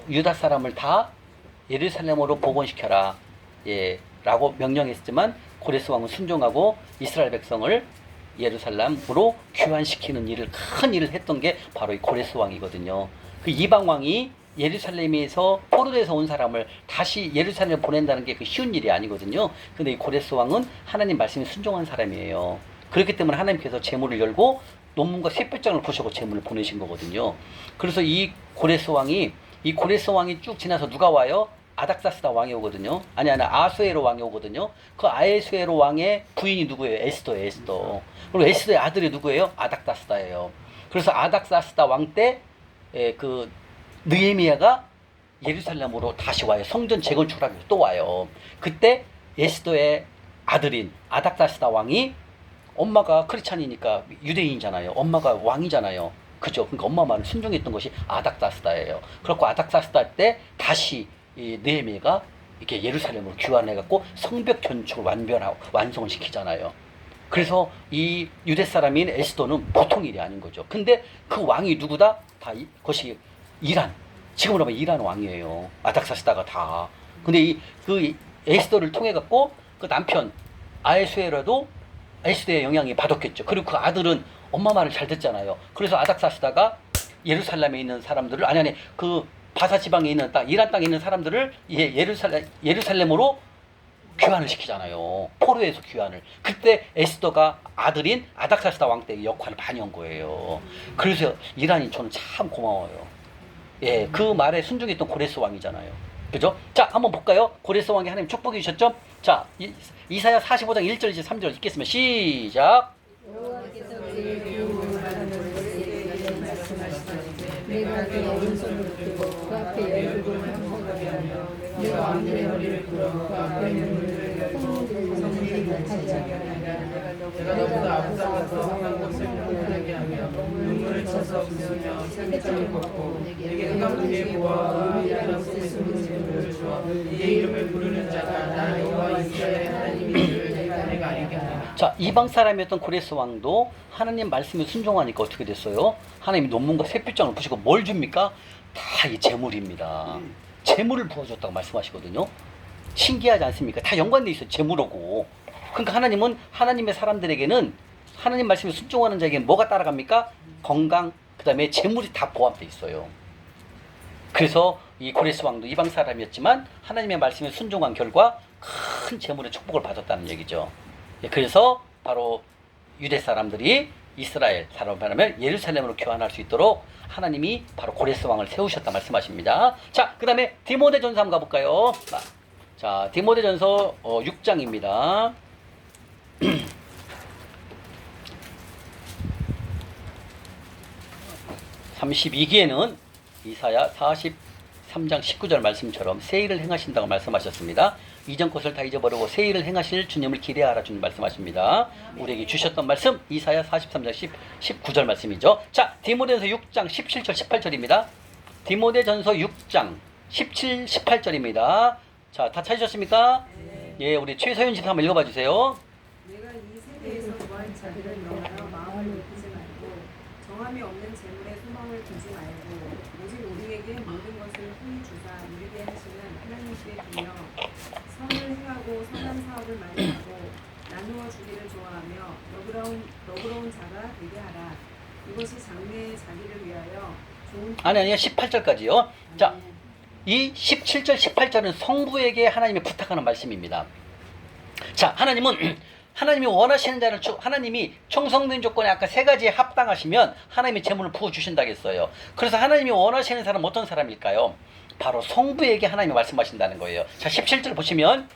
유다 사람을 다 예루살렘으로 복원시켜라. 예, 라고 명령했지만 고레스 왕은 순종하고 이스라엘 백성을 예루살렘으로 귀환시키는 일을, 큰 일을 했던 게 바로 이 고레스 왕이거든요. 그 이방 왕이 예루살렘에서 포로돼서 온 사람을 다시 예루살렘에 보낸다는 게 그 쉬운 일이 아니거든요. 근데 이 고레스 왕은 하나님 말씀에 순종한 사람이에요. 그렇기 때문에 하나님께서 재물을 열고 논문과 샛별장을 보시고 재물을 보내신 거거든요. 그래서 이 고레스 왕이 쭉 지나서 누가 와요? 아닥사스다 왕이 오거든요. 아니 아수에로 왕이 오거든요. 그 아에수에로 왕의 부인이 누구예요? 에스더예요. 에스더. 그리고 에스더의 아들이 누구예요? 아닥사스다예요. 그래서 아닥사스다 왕 때 그 느헤미야가 예루살렘으로 다시 와요. 성전 재건축하기 위해서 또 와요. 그때 에스더의 아들인 아닥사스다 왕이, 엄마가 크리스찬이니까 유대인이잖아요. 엄마가 왕이잖아요. 그죠? 그러니까 엄마 말을 순종했던 것이 아닥사스다예요. 그렇고 아닥사스다 때 다시 이 느헤미야가 이렇게 예루살렘으로 귀환해갖고 성벽 건축을 완성을 시키잖아요. 그래서 이 유대 사람인 에스더는 보통 일이 아닌 거죠. 근데 그 왕이 누구다? 다 그것이 이란, 지금으로 하면 이란 왕이에요. 아닥사스다가 다. 근데 그 에스더를 통해 갖고 그 남편 아에수에라도 에스더의 영향이 받았겠죠. 그리고 그 아들은 엄마 말을 잘 듣잖아요. 그래서 아닥사스다가 예루살렘에 있는 사람들을, 그 바사 지방에 있는 이란 땅에 있는 사람들을 예루살렘으로 귀환을 시키잖아요. 포로에서 귀환을. 그때 에스더가 아들인 아닥사스다 왕 때 역할을 많이 한 거예요. 그래서 이란이 저는 참 고마워요. 예, 그 말에 순종했던 고레스 왕이잖아요. 그죠? 자, 한번 볼까요? 고레스 왕이 하나님 축복해 주셨죠? 자, 이사야 45장 1절 이제 3절 읽겠습니다. 시작. 내가 그의 오른손을 들고 그 앞에 열국을 항복하게 하며 내가 왕들의 허리를 끌어 그 앞에 문들을 열고 성문들을 닫게 하리라. 내가 너보다 앞서가서 한 곳을 평안하게 하며 눈물을 쳐서 웃으며 산장을 걷고 내게 흑암중에 보아 의미라는 곳에 숨은 재물을 주어 네 이름을 부르는 자가 나 여호와 이스라엘 하나님인 줄 내가 알게 하리라. 자, 이방 사람이었던 고레스 왕도 하나님 말씀에 순종하니까 어떻게 됐어요? 하나님이 논문과 샛별장을 부시고 뭘 줍니까? 다 이 재물입니다. 재물을 부어줬다고 말씀하시거든요. 신기하지 않습니까? 다 연관돼 있어요. 재물하고. 그러니까 하나님은 하나님의 사람들에게는, 하나님 말씀에 순종하는 자에게는 뭐가 따라갑니까? 건강, 그 다음에 재물이 다 포함돼 있어요. 그래서 이 고레스 왕도 이방 사람이었지만 하나님의 말씀에 순종한 결과 큰 재물의 축복을 받았다는 얘기죠. 그래서 바로 유대 사람들이 이스라엘 사람을 말하면 예루살렘으로 교환할 수 있도록 하나님이 바로 고레스 왕을 세우셨다 말씀하십니다. 자, 그 다음에 디모데전서 한번 가볼까요? 자, 디모데전서 6장입니다. 32기에는 이사야 43장 19절 말씀처럼 새 일을 행하신다고 말씀하셨습니다. 이전 것을 다 잊어버리고 새 일을 행하실 주님을 기대하라 주님 말씀하십니다. 우리에게 주셨던 말씀 이사야 43장 19절 말씀이죠. 자, 디모데전서 6장 17절 18절입니다. 디모데전서 6장 17, 18절입니다. 자, 다 찾으셨습니까? 네. 예, 우리 최서윤 씨 한번 읽어봐 주세요. 내가 이 세대에서 구한 자들을 명하여 마음을 높이지 말고 정함이 없는 재물에 소망을 두지 말고 오직 우리에게 모든 것을 후히 주사 누리게 하시는 하나님께 빌며 선을 행하고 선한 사업을 많이 하고 나누어 주기를 좋아하며 너그러운 자가 되게 하라. 이것이 장래의 자기를 위하여 좋은 아니요 18절까지요. 자, 이 17절 18절은 성부에게 하나님이 부탁하는 말씀입니다. 자, 하나님은 하나님이 원하시는 자를 하나님이 총성된 조건에 아까 세 가지에 합당하시면 하나님이 재물을 부어주신다고 했어요. 그래서 하나님이 원하시는 사람은 어떤 사람일까요? 바로 성부에게 하나님이 말씀하신다는 거예요. 자, 17절 보시면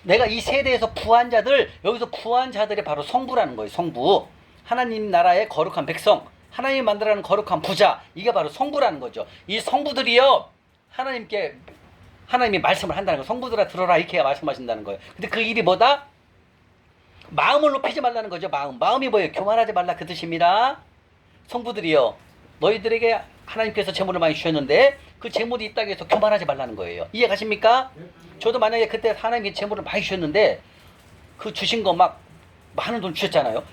내가 이 세대에서 부한 자들, 여기서 부한 자들이 바로 성부라는 거예요. 성부. 하나님 나라의 거룩한 백성, 하나님이 만들어가는 거룩한 부자, 이게 바로 성부라는 거죠. 이 성부들이요, 하나님이 말씀을 한다는 거예요. 성부들아 들어라, 이렇게 말씀하신다는 거예요. 근데 그 일이 뭐다? 마음을 높이지 말라는 거죠. 마음이 뭐예요? 교만하지 말라 그 뜻입니다. 성부들이요, 너희들에게 하나님께서 재물을 많이 주셨는데 그 재물이 있다고 해서 교만하지 말라는 거예요. 이해 가십니까? 저도 만약에 그때 하나님께 재물을 많이 주셨는데 그 주신 거 막 많은 돈 주셨잖아요.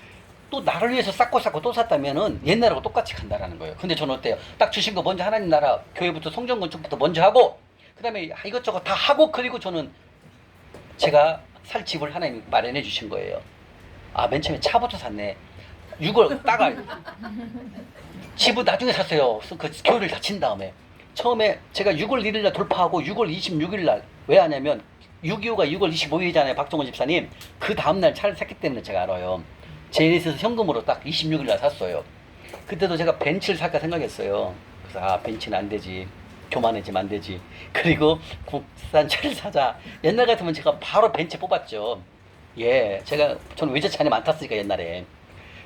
또 나를 위해서 쌓고 또 샀다면은 옛날하고 똑같이 간다라는 거예요. 근데 저는 어때요? 딱 주신 거 먼저 하나님 나라 교회부터 성전 건축부터 먼저 하고 그 다음에 이것저것 다 하고 그리고 저는 제가 살 집을 하나님 마련해 주신 거예요. 아, 맨 처음에 차부터 샀네. 6월 따가 집을 나중에 샀어요. 그 교회를 닫힌 다음에. 처음에 제가 6월 1일 날 돌파하고 6월 26일 날 왜 하냐면 6.25가 6월 25일이잖아요. 박종원 집사님. 그 다음날 차를 샀기 때문에 제가 알아요. 제네시스 현금으로 딱 26일 날 샀어요. 그때도 제가 벤츠를 살까 생각했어요. 그래서 벤츠는 안 되지. 교만해지면 안 되지. 그리고 국산 차를 사자. 옛날 같으면 제가 바로 벤츠 뽑았죠. 예, 저는 외제차 안에 안 탔으니까 옛날에.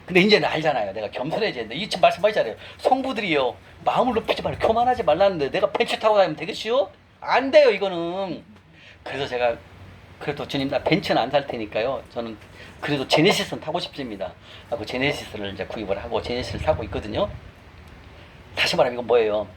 근데 이제는 알잖아요. 내가 겸손해져야 돼. 이 지금 말씀하시잖아요. 성부들이요, 마음을 높이지 말고 교만하지 말라는데 내가 벤츠 타고 다니면 되겠지요? 안 돼요, 이거는. 그래서 제가 그래도 주님 나 벤츠는 안 살 테니까요. 저는 그래도 제네시스는 타고 싶습니다. 하고 제네시스를 이제 구입을 하고 제네시스를 타고 있거든요. 다시 말하면 이건 뭐예요?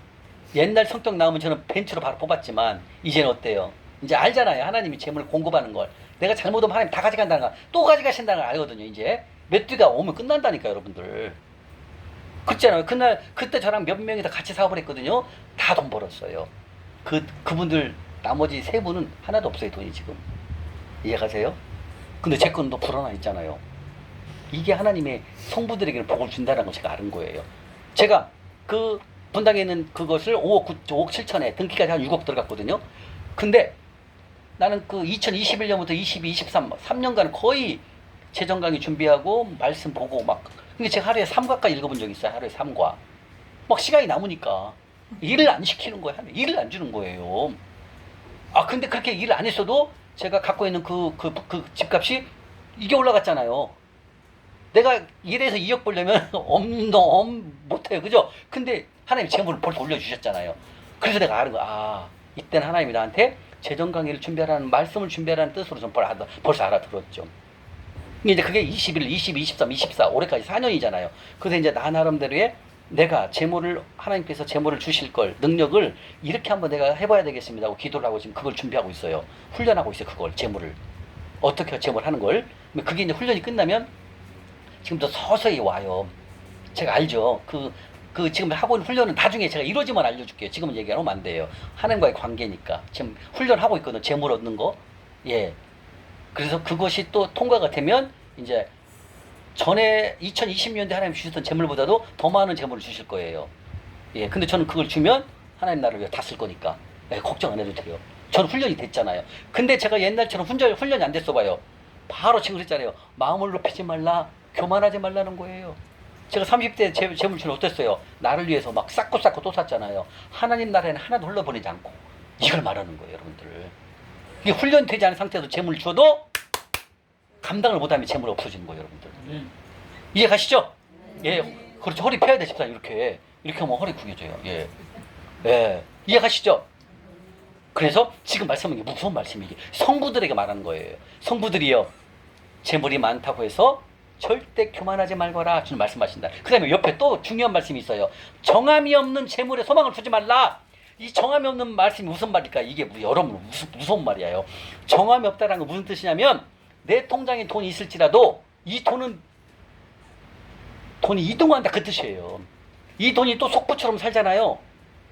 옛날 성격 나오면 저는 벤츠로 바로 뽑았지만 이제는 어때요? 이제 알잖아요. 하나님이 재물을 공급하는 걸. 내가 잘못하면 하나님 다 가져간다는 거, 또 가져가신다는 걸 알거든요. 이제 몇 뒤가 오면 끝난다니까 여러분들. 그렇잖아요. 그때 저랑 몇 명이 다 같이 사업을 했거든요. 다 돈 벌었어요. 그분들 나머지 세 분은 하나도 없어요. 돈이 지금. 이해가세요? 근데 제 건 또 불어나 있잖아요. 이게 하나님의 성부들에게 복을 준다는 걸 제가 아는 거예요. 제가 그 분당에 있는 그것을 5억 7천에 등기까지 한 6억 들어갔거든요. 근데 나는 그 2021년부터 22, 23, 3년간 거의 재정 강의 준비하고 말씀 보고 막. 근데 제가 하루에 3과까지 읽어본 적이 있어요. 하루에 3과. 막 시간이 남으니까 일을 안 시키는 거예요. 일을 안 주는 거예요. 근데 그렇게 일을 안 했어도 제가 갖고 있는 그 집값이 이게 올라갔잖아요. 내가 1에서 2억 벌려면 못해요. 그죠? 근데 하나님이 재물을 벌써 올려주셨잖아요. 그래서 내가 아는 거야. 이때는 하나님이 나한테 재정 강의를 준비하라는, 말씀을 준비하라는 뜻으로 좀 벌써 알아들었죠. 이제 그게 21, 22, 23, 24, 올해까지 4년이잖아요. 그래서 이제 나 나름대로의 내가 하나님께서 재물을 주실 걸, 능력을 이렇게 한번 내가 해봐야 되겠습니다 하고 기도를 하고 지금 그걸 준비하고 있어요. 훈련하고 있어요. 그걸, 재물을. 어떻게 재물 하는 걸. 그게 이제 훈련이 끝나면 지금도 서서히 와요. 제가 알죠. 지금 하고 있는 훈련은 나중에 제가 이루어지면 알려줄게요. 지금은 얘기하면 안 돼요. 하나님과의 관계니까. 지금 훈련하고 있거든요. 재물 얻는 거. 예. 그래서 그것이 또 통과가 되면 이제 전에 2020년대 하나님 주셨던 재물보다도 더 많은 재물을 주실 거예요. 예. 근데 저는 그걸 주면 하나님 나라를 위해 다 쓸 거니까. 예, 걱정 안 해도 돼요. 저는 훈련이 됐잖아요. 근데 제가 옛날처럼 훈련이 안 됐어 봐요. 바로 지금 그랬잖아요. 마음을 높이지 말라, 교만하지 말라는 거예요. 제가 30대 재물주는 어땠어요? 나를 위해서 막 쌓고 또 샀잖아요. 하나님 나라에는 하나도 흘러보내지 않고. 이걸 말하는 거예요, 여러분들. 이게 훈련되지 않은 상태에서 재물을 줘도 감당을 못하면 재물이 없어지는 거예요, 여러분들. 이해 가시죠? 예, 그렇죠. 허리 펴야 돼, 집사님. 이렇게 하면 허리 구겨져요. 예. 예. 이해 가시죠? 그래서 지금 말씀은 이게 무서운 말씀이에요. 성부들에게 말하는 거예요. 성부들이요, 재물이 많다고 해서 절대 교만하지 말거라 주님 말씀하신다. 그 다음에 옆에 또 중요한 말씀이 있어요. 정함이 없는 재물에 소망을 두지 말라. 이 정함이 없는 말씀이 무슨 말일까? 이게 여러분 무서운 말이에요. 정함이 없다라는 건 무슨 뜻이냐면 내 통장에 돈이 있을지라도 이 돈이 이동한다 그 뜻이에요. 이 돈이 또 속부처럼 살잖아요.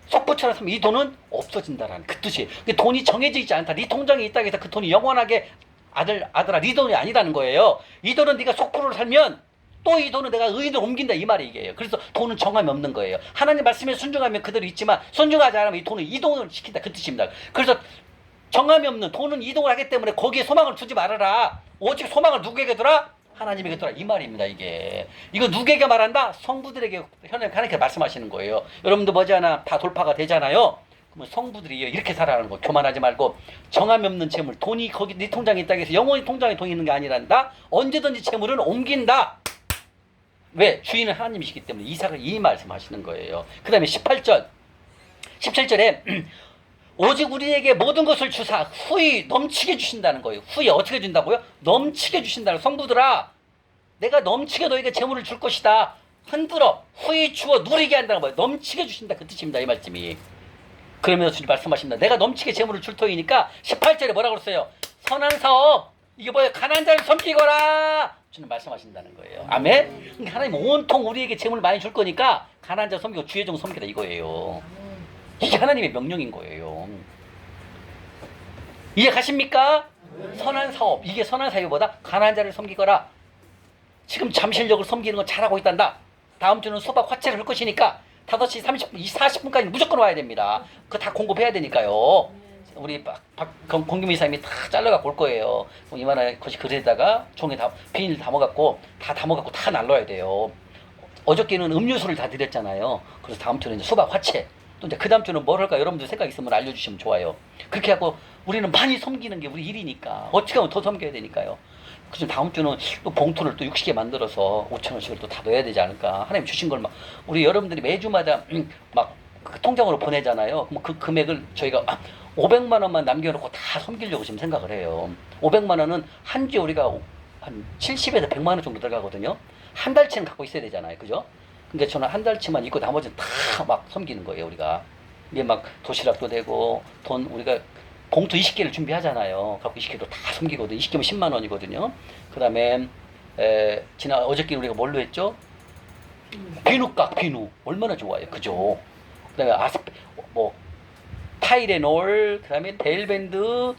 속부처럼 살면 이 돈은 없어진다라는 그 뜻이에요. 돈이 정해져 있지 않다. 네 통장에 있다고 해서 그 돈이 영원하게 아들아 네 돈이 아니라는 거예요. 이 돈은 네가 속부로 살면 또 이 돈은 내가 의인으로 옮긴다 이 말이 이게요. 그래서 돈은 정함이 없는 거예요. 하나님 말씀에 순종하면 그대로 있지만 순종하지 않으면 이 돈을 이동을 시킨다 그 뜻입니다. 그래서 정함이 없는 돈은 이동을 하기 때문에 거기에 소망을 두지 말아라. 오직 소망을 누구에게 두라? 하나님에게 두라. 이 말입니다. 이거 누구에게 말한다? 성부들에게 하나님께 말씀하시는 거예요. 여러분도 머지않아 다 돌파가 되잖아요. 그러면 성부들이 이렇게 살아가는 거 교만하지 말고 정함이 없는 재물, 돈이 거기 네 통장에 있다고 해서 영원히 통장에 돈이 있는 게 아니란다. 언제든지 재물은 옮긴다. 왜? 주인은 하나님이시기 때문에 이 말씀하시는 거예요. 그 다음에 17절에 오직 우리에게 모든 것을 주사 후히 넘치게 주신다는 거예요. 후히 어떻게 준다고요? 넘치게 주신다는 성부들아, 내가 넘치게 너에게 재물을 줄 것이다. 흔들어 후히 주어 누리게 한다는 거예요. 넘치게 주신다 그 뜻입니다. 이 말씀이. 그러면서 주님 말씀하십니다. 내가 넘치게 재물을 줄 터이니까 18절에 뭐라고 그랬어요? 선한 사업, 이게 뭐예요? 가난한 자를 섬기거라. 주님 말씀하신다는 거예요. 아멘. 그러니까 하나님 온통 우리에게 재물 많이 줄 거니까 가난한 자 섬기고 주의 종 섬기라 이거예요. 이게 하나님의 명령인 거예요. 이해 가십니까? 선한 사업, 이게 선한 사업보다 가난한 자를 섬기거라. 지금 잠실역을 섬기는 건 잘하고 있단다. 다음 주는 수박 화채를 할 것이니까 5시 30분, 40분까지 무조건 와야 됩니다. 그거 다 공급해야 되니까요. 우리 공김 이사님이 다 잘라갖고 올 거예요. 이만한 것이 그릇에다가 종에 다 비닐 담아갖고 다 날라야 돼요. 어저께는 음료수를 다 드렸잖아요. 그래서 다음 주는 이제 수박 화채, 또 이제 그 다음 주는 뭘 할까 여러분들 생각 있으면 알려주시면 좋아요. 그렇게 하고 우리는 많이 섬기는 게 우리 일이니까 어떻게 하면 더 섬겨야 되니까요. 그래서 다음 주는 또 봉투를 또 60개 만들어서 5,000원씩을 또 다 넣어야 되지 않을까. 하나님 주신 걸 막 우리 여러분들이 매주마다 막 그 통장으로 보내잖아요. 그럼 그 금액을 저희가 500만 원만 남겨놓고 다 섬기려고 지금 생각을 해요. 500만 원은 한 주에 우리가 한 70에서 100만 원 정도 들어가거든요. 한 달치는 갖고 있어야 되잖아요. 그죠? 그러니까 저는 한 달치만 있고 나머지는 다 막 섬기는 거예요. 우리가. 이게 막 도시락도 되고 돈 우리가 봉투 20개를 준비하잖아요. 갖고 20개로 다 섬기거든요. 20개면 10만 원이거든요. 그 다음에 어저께 우리가 뭘로 했죠? 비누 얼마나 좋아요. 그죠? 그 다음에 타이레놀, 그 다음에 데일밴드,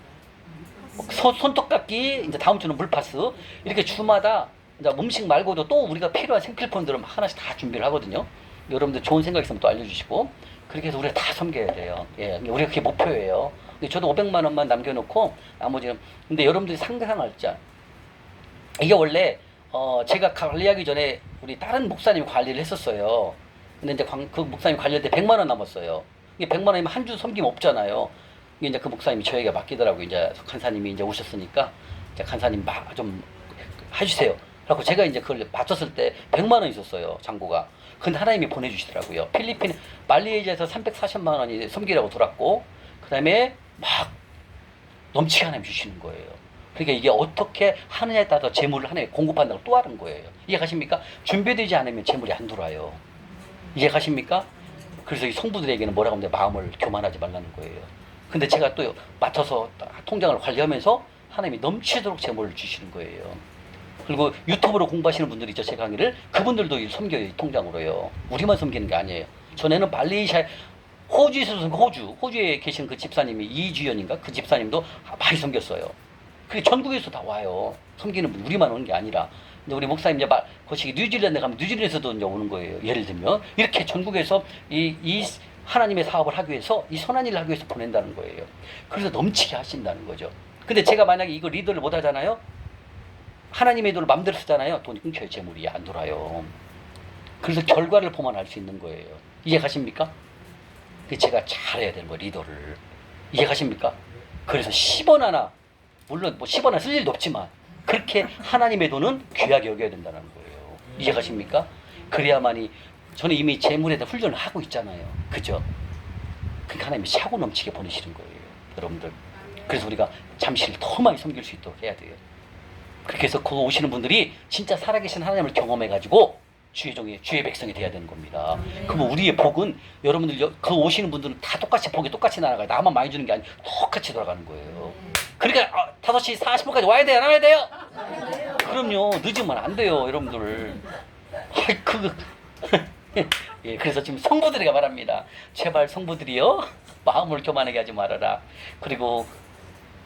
손톱깎이, 이제 다음 주는 물파스. 이렇게 주마다 이제 음식 말고도 또 우리가 필요한 생필품들은 하나씩 다 준비를 하거든요. 여러분들 좋은 생각 있으면 또 알려주시고. 그렇게 해서 우리가 다 섬겨야 돼요. 예, 우리가 그게 목표예요. 근데 저도 500만 원만 남겨놓고 나머지는. 근데 여러분들이 상상할 자, 이게 원래 제가 관리하기 전에 우리 다른 목사님이 관리를 했었어요. 근데 이제 그 목사님 관리할 때 100만 원 남았어요. 이게 100만 원이면 한 주 섬기면 없잖아요. 이게 이제 그 목사님이 저에게 맡기더라고요. 이제 간사님이 이제 오셨으니까 이제 간사님 좀 해주세요. 그래서 제가 이제 그걸 맞췄을 때 100만 원 있었어요. 잔고가. 근데 하나님이 보내주시더라고요. 필리핀 말레이시아에서 340만 원이 섬기라고 돌았고, 그 다음에 막 넘치게 하나님 주시는 거예요. 그러니까 이게 어떻게 하느냐에 따라서 재물을 하나님 공급한다고 또 하는 거예요. 이해가십니까? 준비되지 않으면 재물이 안 들어와요. 이해가십니까? 그래서 이 성부들에게는 뭐라고 하면 마음을 교만하지 말라는 거예요. 근데 제가 또 맡아서 통장을 관리하면서 하나님이 넘치도록 재물을 주시는 거예요. 그리고 유튜브로 공부하시는 분들이 있죠, 제 강의를. 그분들도 섬겨요, 이 통장으로요. 우리만 섬기는 게 아니에요. 전에는 말레이시아, 호주에서 호주에 계신 그 집사님이 이주연인가? 그 집사님도 많이 섬겼어요. 그게 전국에서 다 와요. 섬기는 분, 우리만 오는 게 아니라. 근데 우리 목사님 이제 거시기 뉴질랜드 가면 뉴질랜드에서도 이제 오는 거예요. 예를 들면. 이렇게 전국에서 이 하나님의 사업을 하기 위해서, 이 선한 일을 하기 위해서 보낸다는 거예요. 그래서 넘치게 하신다는 거죠. 근데 제가 만약에 이거 리더를 못 하잖아요? 하나님의 돈을 맘대로 쓰잖아요? 돈이 끊겨요. 재물이 안 돌아요. 그래서 결과를 보면 알 수 있는 거예요. 이해가십니까? 제가 잘해야 되는 거예요, 리더를. 이해가십니까? 그래서 10원 하나, 물론 뭐 10원 하나 쓸 일도 없지만 그렇게 하나님의 돈은 귀하게 여겨야 된다는 거예요. 이해가십니까? 그래야만이, 저는 이미 재물에 대한 훈련을 하고 있잖아요. 그죠? 그러니까 하나님이 차고 넘치게 보내시는 거예요, 여러분들. 그래서 우리가 잠시를 더 많이 섬길 수 있도록 해야 돼요. 그렇게 해서 그 오시는 분들이 진짜 살아계신 하나님을 경험해가지고 주의 백성이 돼야 되는 겁니다. 그러면 우리의 복은, 여러분들 그 오시는 분들은 다 똑같이 복이 똑같이 날아가요. 나만 많이 주는 게 아니고 똑같이 돌아가는 거예요. 그러니까 5시 40분까지 와야 돼요? 안 와야 돼요? 그럼요. 늦으면 안 돼요, 여러분들. 예, 그래서 지금 성부들에게 말합니다. 제발 성부들이요, 마음을 교만하게 하지 말아라. 그리고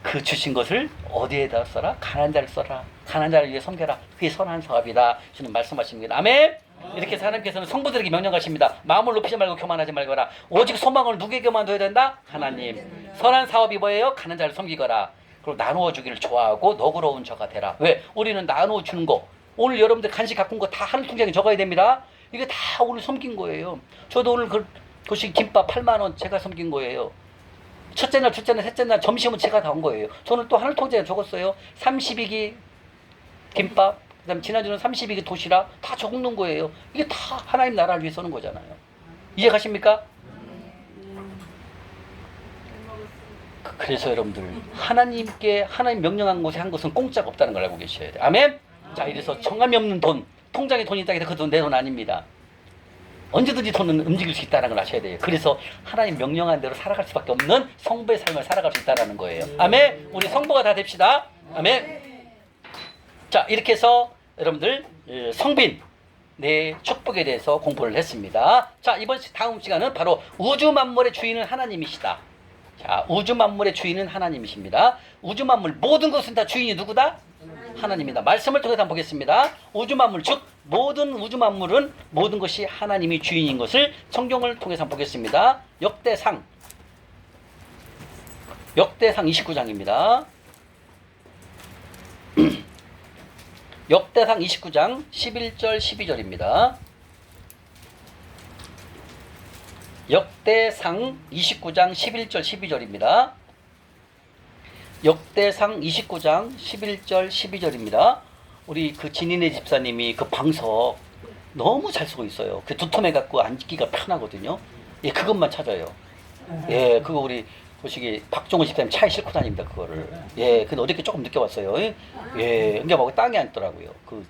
그 주신 것을 어디에다 써라? 가난한 자를 써라. 가난한 자를 위해 섬겨라. 그게 선한 사업이다. 주는 말씀하십니다. 아멘. 이렇게 해서 하나님께서는 성도들에게 명령하십니다. 마음을 높이지 말고 교만하지 말거라. 오직 소망을 누구에게만 둬야 된다? 하나님. 선한 사업이 뭐예요? 가난한 자를 섬기거라. 그리고 나누어 주기를 좋아하고 너그러운 자가 되라. 왜? 우리는 나누어 주는 거. 오늘 여러분들 간식 갖고 온 거 다 하늘 통장에 적어야 됩니다. 이게 다 오늘 섬긴 거예요. 저도 오늘 도시 김밥 8만 원 제가 섬긴 거예요. 첫째 날, 둘째 날, 셋째 날 점심은 제가 다 온 거예요. 저는 또 하늘 통장에 적었어요. 32기 김밥, 그다음 지난주는 32기 도시락 다 적는 거예요. 이게 다 하나님 나라를 위해 서는 거잖아요. 이해 가십니까? 그래서 여러분들 하나님께 하나님 명령한 곳에 한 것은 공짜가 없다는 걸 알고 계셔야 돼요. 아멘. 자, 이래서 정함이 없는 돈, 통장에 돈이 있다 해서 그 돈 내 돈 아닙니다. 언제든지 돈은 움직일 수 있다는 걸 아셔야 돼요. 그래서 하나님 명령한 대로 살아갈 수밖에 없는 성부의 삶을 살아갈 수 있다는 거예요. 아멘. 우리 성부가 다 됩시다. 아멘. 자, 이렇게 해서 여러분들 성빈 내 축복에 대해서 공부를 했습니다. 자, 다음 시간은 바로 우주 만물의 주인은 하나님이시다. 자, 우주 만물의 주인은 하나님이십니다. 우주 만물 모든 것은 다 주인이 누구다? 하나님이다. 말씀을 통해서 한번 보겠습니다. 우주 만물 즉 모든 우주 만물은 모든 것이 하나님이 주인인 것을 성경을 통해서 한번 보겠습니다. 역대상 29장입니다. 역대상 29장 11절 12절입니다. 역대상 29장 11절 12절입니다. 역대상 29장 11절 12절입니다. 우리 그 진인의 집사님이 그 방석 너무 잘 쓰고 있어요. 그 두툼해 갖고 앉기가 편하거든요. 예, 그것만 찾아요. 예, 그거 우리 보시기 박종훈 집사님 차에 싣고 다닙니다. 그거를. 예, 근데 어저께 조금 늦게 왔어요. 예, 근데 뭐 땅에 앉더라고요. 그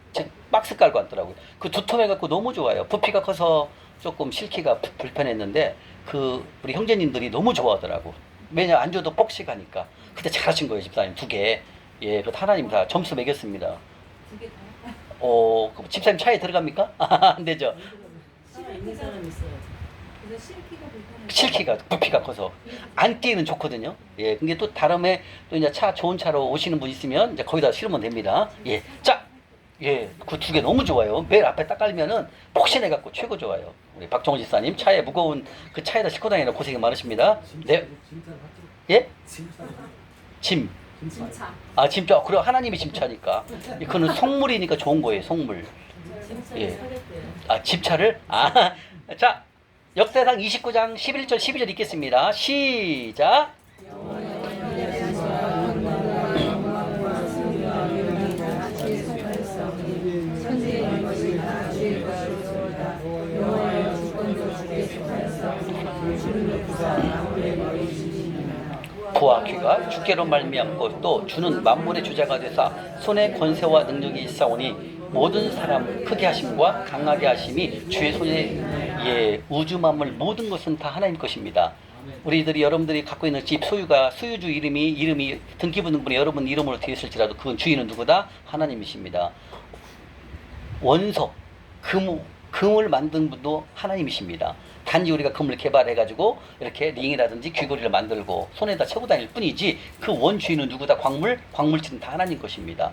박스 깔고 앉더라고요. 그 두툼해 갖고 너무 좋아요. 부피가 커서 조금 실기가 불편했는데 그 우리 형제님들이 너무 좋아하더라고. 왜냐 앉아도 뻑식하니까. 그때 잘하신 거예요, 집사님 2개. 예, 그 하나님 다 점수 매겼습니다. 2개 다요? 그 집사님 차에 들어갑니까? 안 되죠. 집에 있는 사람 있어요. 그래서 실기가 불편해요. 실키가 부피가 커서 앉기는 좋거든요. 예, 근데 또 다음에 또 이제 차 좋은 차로 오시는 분 있으면 이제 거기다 실으면 됩니다. 예, 자, 예, 그 2개 너무 좋아요. 매일 앞에 딱 깔면은 폭신해 갖고 최고 좋아요. 우리 박정호 집사님 차에 무거운 그 차에다 싣고 다니는 고생이 많으십니다. 네, 예, 짐. 진짜. 아, 짐자. 그래 하나님이 짐차니까. 그거는 속물이니까 좋은 거예요, 속물. 예. 아, 집차를? 아, 자, 역대상 29장 11절 12절 읽겠습니다. 시작. 부와 귀가 주께로 말미암고 또 주는 만물의 주자가 되사 손에 권세와 능력이 있사오니 모든 사람 크게 하심과 강하게 하심이 주의 손에 우주 만물 모든 것은 다 하나님 것입니다. 우리들이 여러분들이 갖고 있는 집 소유가 소유주 이름이 등기부등본에 여러분 이름으로 되어 있을지라도 그 주인은 누구다? 하나님이십니다. 원석 금을 만든 분도 하나님이십니다. 단지 우리가 금을 개발해가지고 이렇게 링이라든지 귀걸이를 만들고 손에다 채고 다닐 뿐이지 그 원주인은 누구다? 광물질은 다 하나님 것입니다.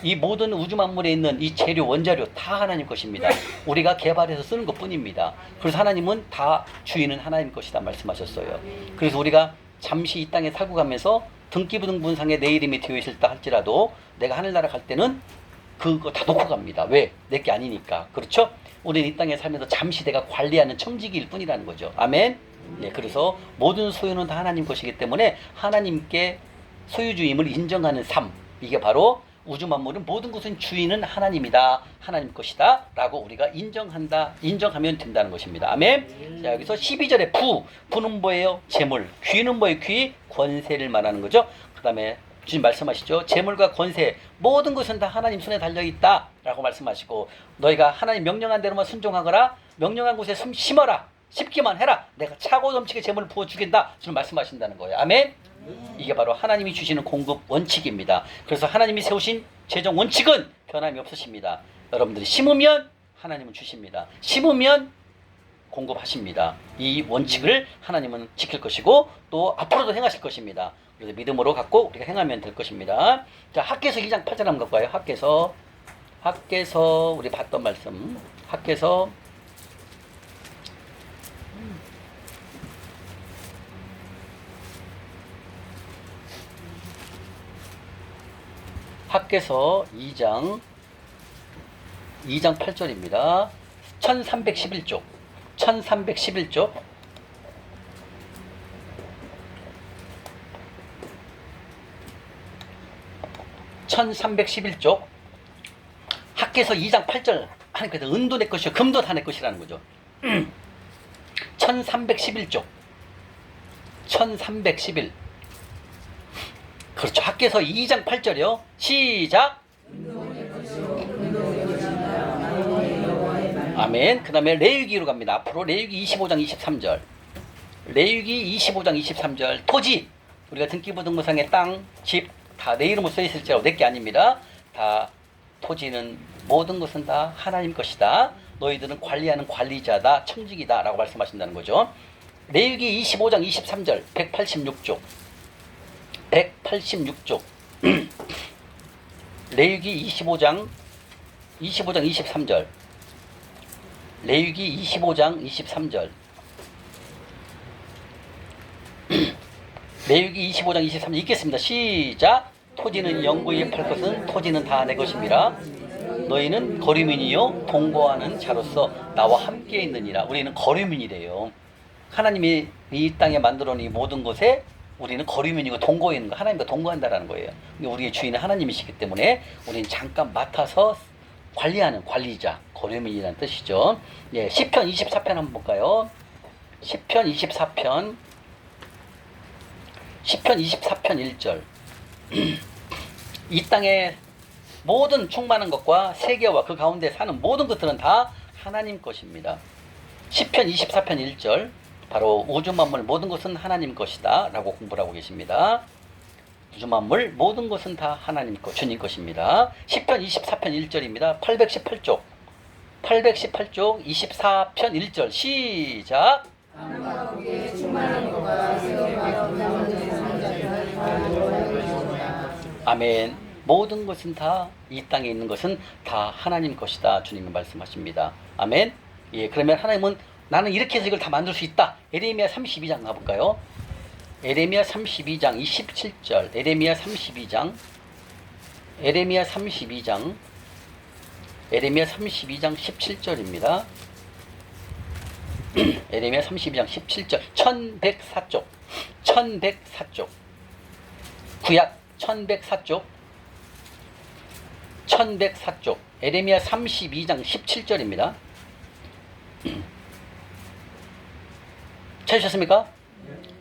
이 모든 우주 만물에 있는 이 재료, 원자료 다 하나님 것입니다. 우리가 개발해서 쓰는 것 뿐입니다. 그래서 하나님은 다 주인은 하나님 것이다 말씀하셨어요. 그래서 우리가 잠시 이 땅에 살고 가면서 등기부등본상에 내 이름이 되어 있을다 할지라도 내가 하늘나라 갈 때는 그거 다 놓고 갑니다. 왜? 내게 아니니까. 그렇죠? 우리는 이 땅에 살면서 잠시 내가 관리하는 청지기일 뿐이라는 거죠. 아멘? 네, 그래서 모든 소유는 다 하나님 것이기 때문에 하나님께 소유주임을 인정하는 삶. 이게 바로 우주 만물은 모든 것은 주인은 하나님이다. 하나님 것이다. 라고 우리가 인정하면 된다는 것입니다. 아멘? 자, 여기서 12절에 부는 뭐예요? 재물. 귀는 뭐예요? 귀? 권세를 말하는 거죠. 그 다음에 주님 말씀하시죠. 재물과 권세 모든 것은 다 하나님 손에 달려있다 라고 말씀하시고 너희가 하나님 명령한 대로만 순종하거라. 명령한 곳에 심어라. 심기만 해라. 내가 차고 넘치게 재물을 부어주겠다. 주님 말씀하신다는 거예요. 아멘. 이게 바로 하나님이 주시는 공급 원칙입니다. 그래서 하나님이 세우신 재정 원칙은 변함이 없으십니다. 여러분들이 심으면 하나님은 주십니다. 심으면 공급하십니다. 이 원칙을 하나님은 지킬 것이고 또 앞으로도 행하실 것입니다. 그래서 믿음으로 갖고 우리가 행하면 될 것입니다. 자, 학개서 2장 8절 한번 갖고 와요. 학개서 우리 봤던 말씀. 학개서 학개서 2장 8절입니다. 1311쪽. 1311쪽. 학개서 2장 8절. 하나님께서 은도 내 것이요 금도 다 내 것이라는 거죠. 1311쪽. 1311. 그렇죠. 학개서 2장 8절이요. 시작. 아멘. 그 다음에 레위기로 갑니다. 앞으로 레위기 25장 23절. 레위기 25장 23절. 토지. 우리가 등기부등본상의 땅, 집 다 내 이름으로 써있을지라고 내 게 아닙니다. 다 토지는 모든 것은 다 하나님 것이다. 너희들은 관리하는 관리자다. 청직이다. 라고 말씀하신다는 거죠. 레위기 25장 23절. 186쪽. 186쪽. 레위기 25장 23절. 레위기 25장 23절. 레위기 25장 23절 읽겠습니다. 시작. 토지는 영구히 팔 것은 토지는 다 내 것입니다. 너희는 거류민이요 동거하는 자로서 나와 함께 있느니라. 우리는 거류민이래요. 하나님이 이 땅에 만들어 놓은 이 모든 것에 우리는 거류민이고 동거에 있는 거, 하나님과 동거한다라는 거예요. 우리의 주인은 하나님이시기 때문에 우리는 잠깐 맡아서 관리하는 관리자, 거류민이라는 뜻이죠. 예, 시편 24편 한번 볼까요? 시편 24편 1절. 이 땅에 모든 충만한 것과 세계와 그 가운데 사는 모든 것들은 다 하나님 것입니다. 시편 24편 1절. 바로 우주 만물 모든 것은 하나님 것이다 라고 공부를 하고 계십니다. 우주 만물 모든 것은 다 하나님 것, 주님 것입니다. 시편 24편 1절입니다. 818쪽 24편 1절 시작. 아멘. 모든 것은 다 이 땅에 있는 것은 다 하나님 것이다 주님이 말씀하십니다. 아멘. 예, 그러면 하나님은 나는 이렇게 해서 이걸 다 만들 수 있다. 에레미야 32장 가볼까요? 에레미야 32장 27절. 에레미야 32장 17절입니다. 에레미야 32장 17절. 1104쪽. 구약 1104쪽. 에레미야 32장 17절입니다. 찾으셨습니까?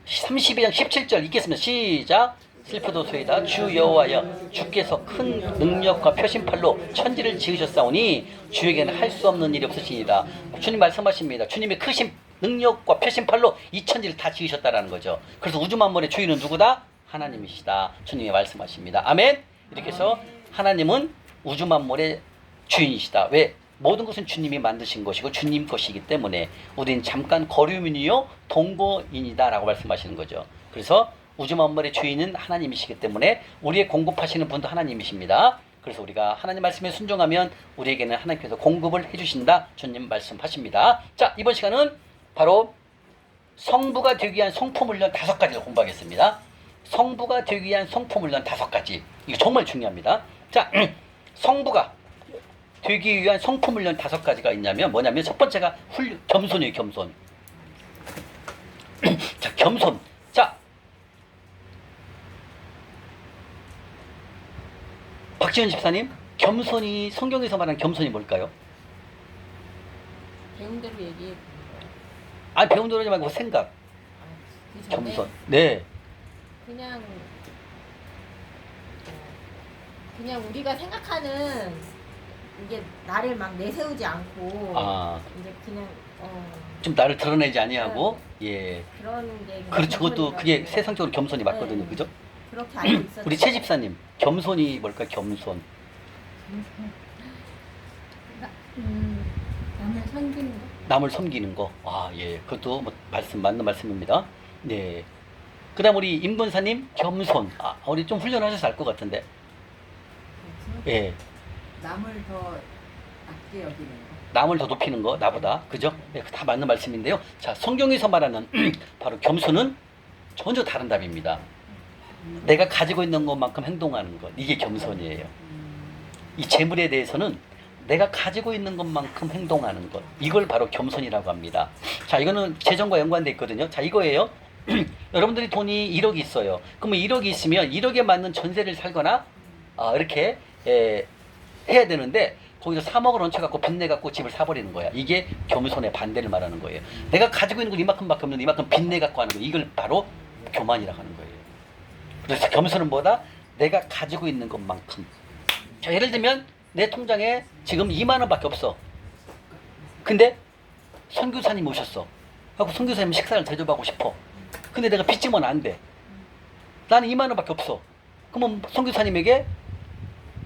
32장 17절 읽겠습니다. 시작. 슬프도소이다. 주 여호와여 주께서 큰 능력과 표심팔로 천지를 지으셨사오니 주에게는 할 수 없는 일이 없으시니이다. 주님 말씀하십니다. 주님의 크신 능력과 표심팔로 이 천지를 다 지으셨다라는 거죠. 그래서 우주 만물의 주인은 누구다? 하나님이시다. 주님이 말씀하십니다. 아멘. 이렇게 해서 하나님은 우주 만물의 주인이시다. 왜? 모든 것은 주님이 만드신 것이고 주님 것이기 때문에 우린 잠깐 거류민이요 동거인이다 라고 말씀하시는 거죠. 그래서 우주 만물의 주인은 하나님이시기 때문에 우리의 공급하시는 분도 하나님이십니다. 그래서 우리가 하나님 말씀에 순종하면 우리에게는 하나님께서 공급을 해주신다 주님 말씀하십니다. 자, 이번 시간은 바로 성부가 되기 위한 성품훈련 5가지를 공부하겠습니다. 성부가 되기 위한 성품훈련 5가지. 이거 정말 중요합니다. 자, 성부가 되기 위한 성품훈련 5가지가 있냐면 뭐냐면 첫 번째가 겸손이에요. 겸손. 자, 겸손. 자, 박지현 집사님, 겸손이 성경에서 말하는 겸손이 뭘까요? 배운 대로 얘기해. 아니, 배운 대로지 말고 생각. 그 전에 겸손. 네. 그냥 우리가 생각하는 이게 나를 막 내세우지 않고 이제 그냥 좀 나를 드러내지 아니하고 예. 그런 게 그렇죠. 그것도 겸손이라고 그게 해요. 세상적으로 겸손이 맞거든요. 네. 그죠? 그렇게 알고 있었는데 우리 최 집사님, 겸손이 뭘까요? 겸손. 남을 섬기는 거. 남을 섬기는 거. 아, 예. 그것도 뭐 맞는 말씀입니다. 네. 그 다음 우리 임권사님 겸손. 아, 우리 좀 훈련하셔서 알 것 같은데. 예. 남을 더 낮게 여기는 거. 남을 더 높이는 거, 나보다. 그죠? 예, 다 맞는 말씀인데요. 자, 성경에서 말하는 바로 겸손은 전혀 다른 답입니다. 내가 가지고 있는 것만큼 행동하는 것. 이게 겸손이에요. 이 재물에 대해서는 내가 가지고 있는 것만큼 행동하는 것. 이걸 바로 겸손이라고 합니다. 자, 이거는 재정과 연관돼 있거든요. 자, 이거예요. 여러분들이 돈이 1억이 있어요. 그러면 1억이 있으면 1억에 맞는 전세를 살거나 이렇게 해야 되는데 거기서 3억을 얹혀갖고 빚내갖고 집을 사버리는 거야. 이게 겸손의 반대를 말하는 거예요. 내가 가지고 있는 건 이만큼밖에 없는데 이만큼 빚내갖고 하는 거. 이걸 바로 교만이라고 하는 거예요. 그래서 겸손은 뭐다? 내가 가지고 있는 것만큼. 자, 예를 들면 내 통장에 지금 2만 원밖에 없어. 근데 선교사님 오셨어. 하고 선교사님 식사를 대접하고 싶어. 근데 내가 빚지면 안 돼. 나는 2만 원밖에 없어. 그러면 선교사님에게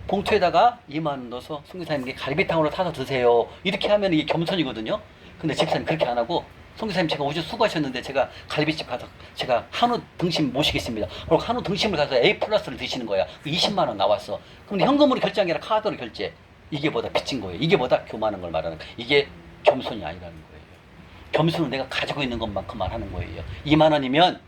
봉투에다가 2만 원 넣어서 선교사님께 갈비탕으로 타서 드세요. 이렇게 하면 이게 겸손이거든요. 근데 집사님 그렇게 안 하고 선교사님 제가 오셔서 수고하셨는데 제가 갈비집 가서 제가 한우 등심 모시겠습니다. 그리고 한우 등심을 가서 A 플러스를 드시는 거야. 20만 원 나왔어. 근데 현금으로 결제한 게 아니라 카드로 결제. 이게 보다 빚진 거예요. 이게 보다 교만한 걸 말하는 거예요. 이게 겸손이 아니라는 거예요. 겸손은 내가 가지고 있는 것만큼만 하는 거예요. 2만 원이면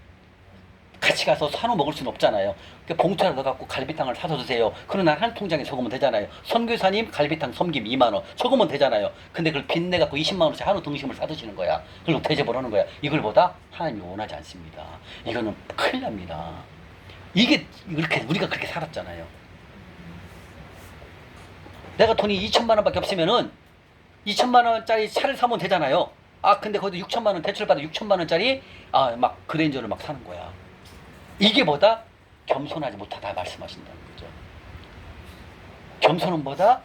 같이 가서 한우 먹을 수는 없잖아요. 봉투에 넣어갖고 갈비탕을 사서 드세요. 그럼 난 한 통장에 적으면 되잖아요. 선교사님 갈비탕 섬김 2만 원 적으면 되잖아요. 근데 그걸 빚내갖고 20만 원짜리 한우 등심을 사드시는 거야. 그리고 대접을 하는 거야. 이걸보다 하나님이 원하지 않습니다. 이거는 큰일 납니다. 이게 이렇게 우리가 그렇게 살았잖아요. 내가 돈이 2천만 원밖에 없으면은 2천만 원짜리 차를 사면 되잖아요. 근데 거기도 6천만 원 대출 받아 6천만 원짜리 막 그랜저를 막 사는 거야. 이게 보다 겸손하지 못하다 말씀하신다는 거죠. 겸손은 뭐다?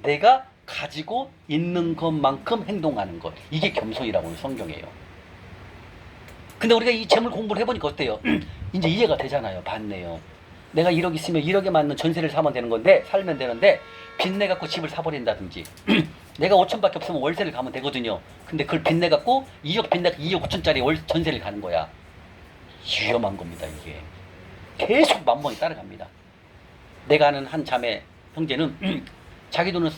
내가 가지고 있는 것만큼 행동하는 것. 이게 겸손이라고 성경이에요. 근데 우리가 이 재물 공부를 해보니까 어때요? 이제 이해가 되잖아요. 봤네요. 내가 1억 있으면 1억에 맞는 전세를 사면 되는 건데, 살면 되는데, 빚내갖고 집을 사버린다든지, 내가 5천밖에 없으면 월세를 가면 되거든요. 근데 그걸 빚내갖고 2억 빚내고 2억 5천짜리 전세를 가는 거야. 위험한 겁니다, 이게. 계속 만mon이 따라갑니다. 내가 아는 한 자매 형제는 자기 돈은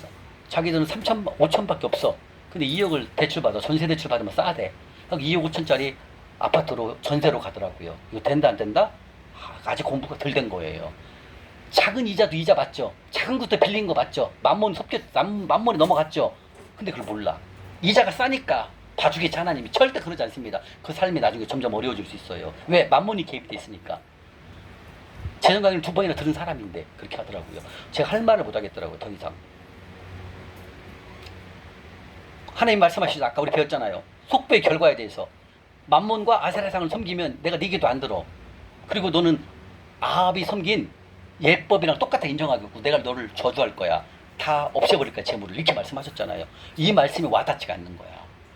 3천, 5천밖에 없어. 근데 2억을 대출받아, 전세 대출 받으면 싸대. 2억 5천짜리 아파트로 전세로 가더라고요. 이거 된다 안 된다? 아직 공부가 덜 된 거예요. 작은 이자도 이자 맞죠? 작은 것도 빌린 거 맞죠? 만mon이 넘어갔죠? 근데 그걸 몰라. 이자가 싸니까 봐주겠지 하나님이. 절대 그러지 않습니다. 그 삶이 나중에 점점 어려워질 수 있어요. 왜? 만몬이 개입돼 있으니까. 재정 강의를 2번이나 들은 사람인데 그렇게 하더라고요. 제가 할 말을 못 하겠더라고요. 더 이상. 하나님 말씀하시죠. 아까 우리 배웠잖아요. 속배의 결과에 대해서. 만몬과 아세라상을 섬기면 내가 네 귀도 안 들어. 그리고 너는 아합이 섬긴 예법이랑 똑같아 인정하겠고 내가 너를 저주할 거야. 다 없애버릴 거야 재물을. 이렇게 말씀하셨잖아요. 이 말씀이 와닿지가 않는 거야.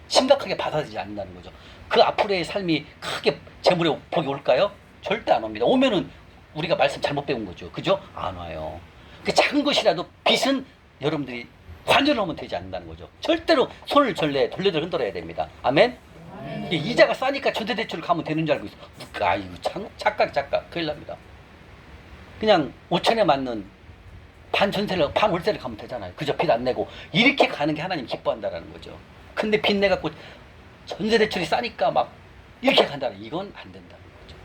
심각하게 받아들이지 않는다는 거죠. 그 앞으로의 삶이 크게 재물에 복이 올까요? 절대 안 옵니다. 오면은 우리가 말씀 잘못 배운 거죠. 그죠? 안 와요. 그 작은 것이라도 빚은 여러분들이 관절을 하면 되지 않는다는 거죠. 절대로 손을 돌려들 흔들어야 됩니다. 아멘? 이자가 싸니까 전세대출을 가면 되는 줄 알고 있어. 아이고 참 착각 큰일 납니다. 그냥 5천에 맞는 반 월세를 가면 되잖아요. 그저 빚 안 내고 이렇게 가는 게 하나님 기뻐한다라는 거죠. 근데 빚 내갖고 전세대출이 싸니까 막 이렇게 간다는 이건 안 된다는 거죠.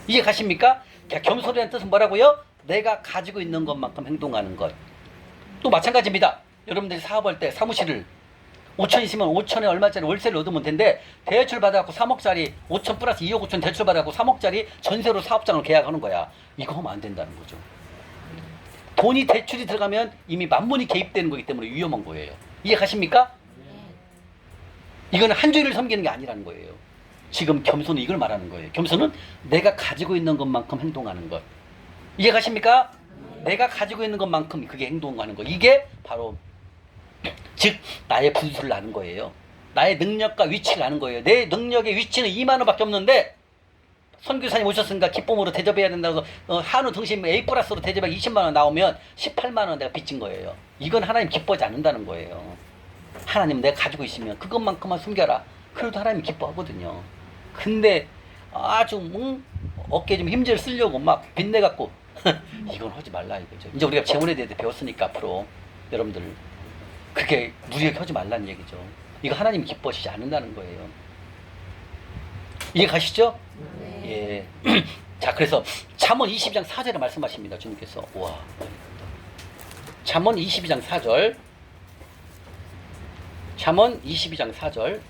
이해 가십니까? 겸손이라는 뜻은 뭐라고요? 내가 가지고 있는 것만큼 행동하는 것. 또 마찬가지입니다. 여러분들이 사업할 때 사무실을 5천 있으면 5천에 얼마짜리 월세를 얻으면 된대. 대출 받아갖고 3억짜리 5천 플러스 2억 5천 대출 받아갖고 3억짜리 전세로 사업장을 계약하는 거야. 이거 하면 안 된다는 거죠. 돈이 대출이 들어가면 이미 만몬이 개입되는 거기 때문에 위험한 거예요. 이해 가십니까? 이거는 한 주일을 섬기는 게 아니라는 거예요. 지금 겸손은 이걸 말하는 거예요. 겸손은 내가 가지고 있는 것만큼 행동하는 것. 이해 가십니까? 내가 가지고 있는 것만큼 그게 행동하는 거. 이게 바로 즉 나의 분수를 아는 거예요. 나의 능력과 위치를 아는 거예요. 내 능력의 위치는 2만 원밖에 없는데 선교사님 오셨으니까 기쁨으로 대접해야 된다고 해서 한우 등심 A 플러스로 대접해 20만 원 나오면 18만 원 내가 빚진 거예요. 이건 하나님 기뻐하지 않는다는 거예요. 하나님 내가 가지고 있으면 그것만큼만 숨겨라. 그래도 하나님이 기뻐하거든요. 근데 아주 어깨에 좀 힘줄 쓰려고 막 빚내갖고 이건 하지 말라 이거죠. 이제 우리가 재물에 대해 배웠으니까 앞으로 여러분들 그렇게 무리하게 하지 말라는 얘기죠. 이거 하나님이 기뻐하시지 않는다는 거예요. 이해 가시죠? 예. 자, 그래서 잠언 22장 4절에 말씀하십니다. 주님께서. 와. 잠언 22장 4절. 잠언 22장 4절.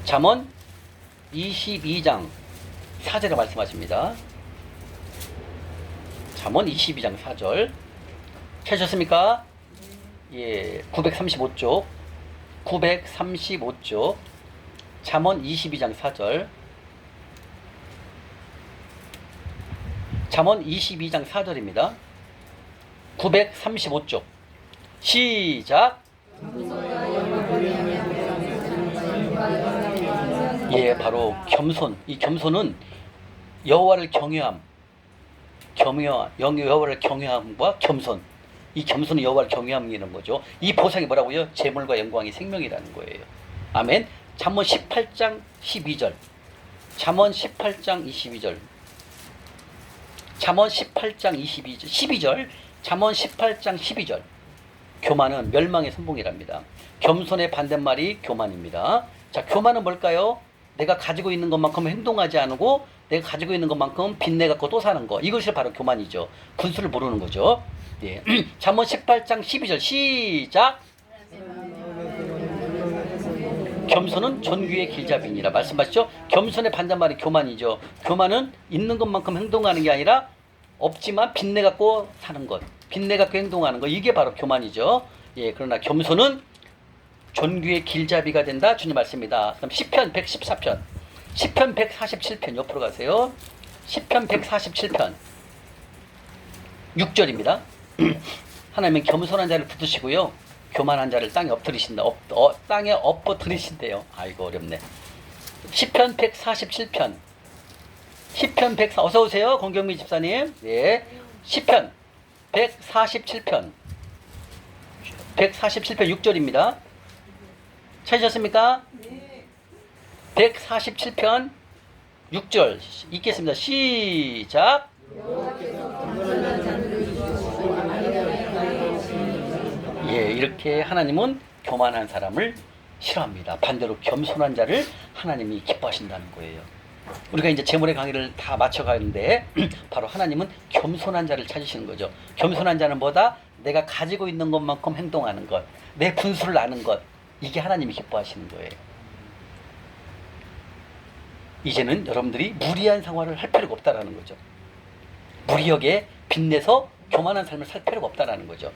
잠언 22장 4절에 말씀하십니다. 잠언 22장 4절. 찾으셨습니까? 예, 935쪽. 935쪽. 잠언 22장 4절. 잠언 22장 4절입니다. 935쪽. 시작. 예, 바로 겸손. 이 겸손은 여호와를 경외함. 여호와를 경외함과 겸손. 이 겸손은 여호와를 경외함이라는 거죠. 이 보상이 뭐라고요? 재물과 영광이 생명이라는 거예요. 아멘. 잠언 18장 12절. 잠언 18장 22절. 잠언 18장 12절. 잠언 18장 12절. 교만은 멸망의 선봉이랍니다. 겸손의 반대말이 교만입니다. 자, 교만은 뭘까요? 내가 가지고 있는 것만큼 행동하지 않고 내가 가지고 있는 것만큼 빚내 갖고 또 사는 거. 이것이 바로 교만이죠. 군수를 모르는 거죠. 예. 잠언 18장 12절 시작. 겸손은 존귀의 길잡이니라 말씀하시죠. 겸손의 반대말이 교만이죠. 교만은 있는 것만큼 행동하는 게 아니라 없지만 빚내 갖고 사는 것, 빚내 갖고 행동하는 것, 이게 바로 교만이죠. 예, 그러나 겸손은 존귀의 길잡이가 된다. 주님 말씀입니다. 그럼 시편 114편, 시편 147편 옆으로 가세요. 시편 147편 6절입니다. 하나님은 겸손한 자를 붙드시고요, 교만한 자를 땅에 엎드리신다. 땅에 엎어드리신대요. 아이고 어렵네. 시편 147편. 시편 104 어서 오세요. 권경미 집사님. 예. 시편 147편. 147편 6절입니다. 찾으셨습니까? 147편 6절 읽겠습니다. 시작. 예, 이렇게 하나님은 교만한 사람을 싫어합니다. 반대로 겸손한 자를 하나님이 기뻐하신다는 거예요. 우리가 이제 재물의 강의를 다 마쳐가는데 바로 하나님은 겸손한 자를 찾으시는 거죠. 겸손한 자는 뭐다? 내가 가지고 있는 것만큼 행동하는 것, 내 분수를 아는 것, 이게 하나님이 기뻐하시는 거예요. 이제는 여러분들이 무리한 생활을 할 필요가 없다라는 거죠. 무리하게 빚내서 교만한 삶을 살 필요가 없다라는 거죠.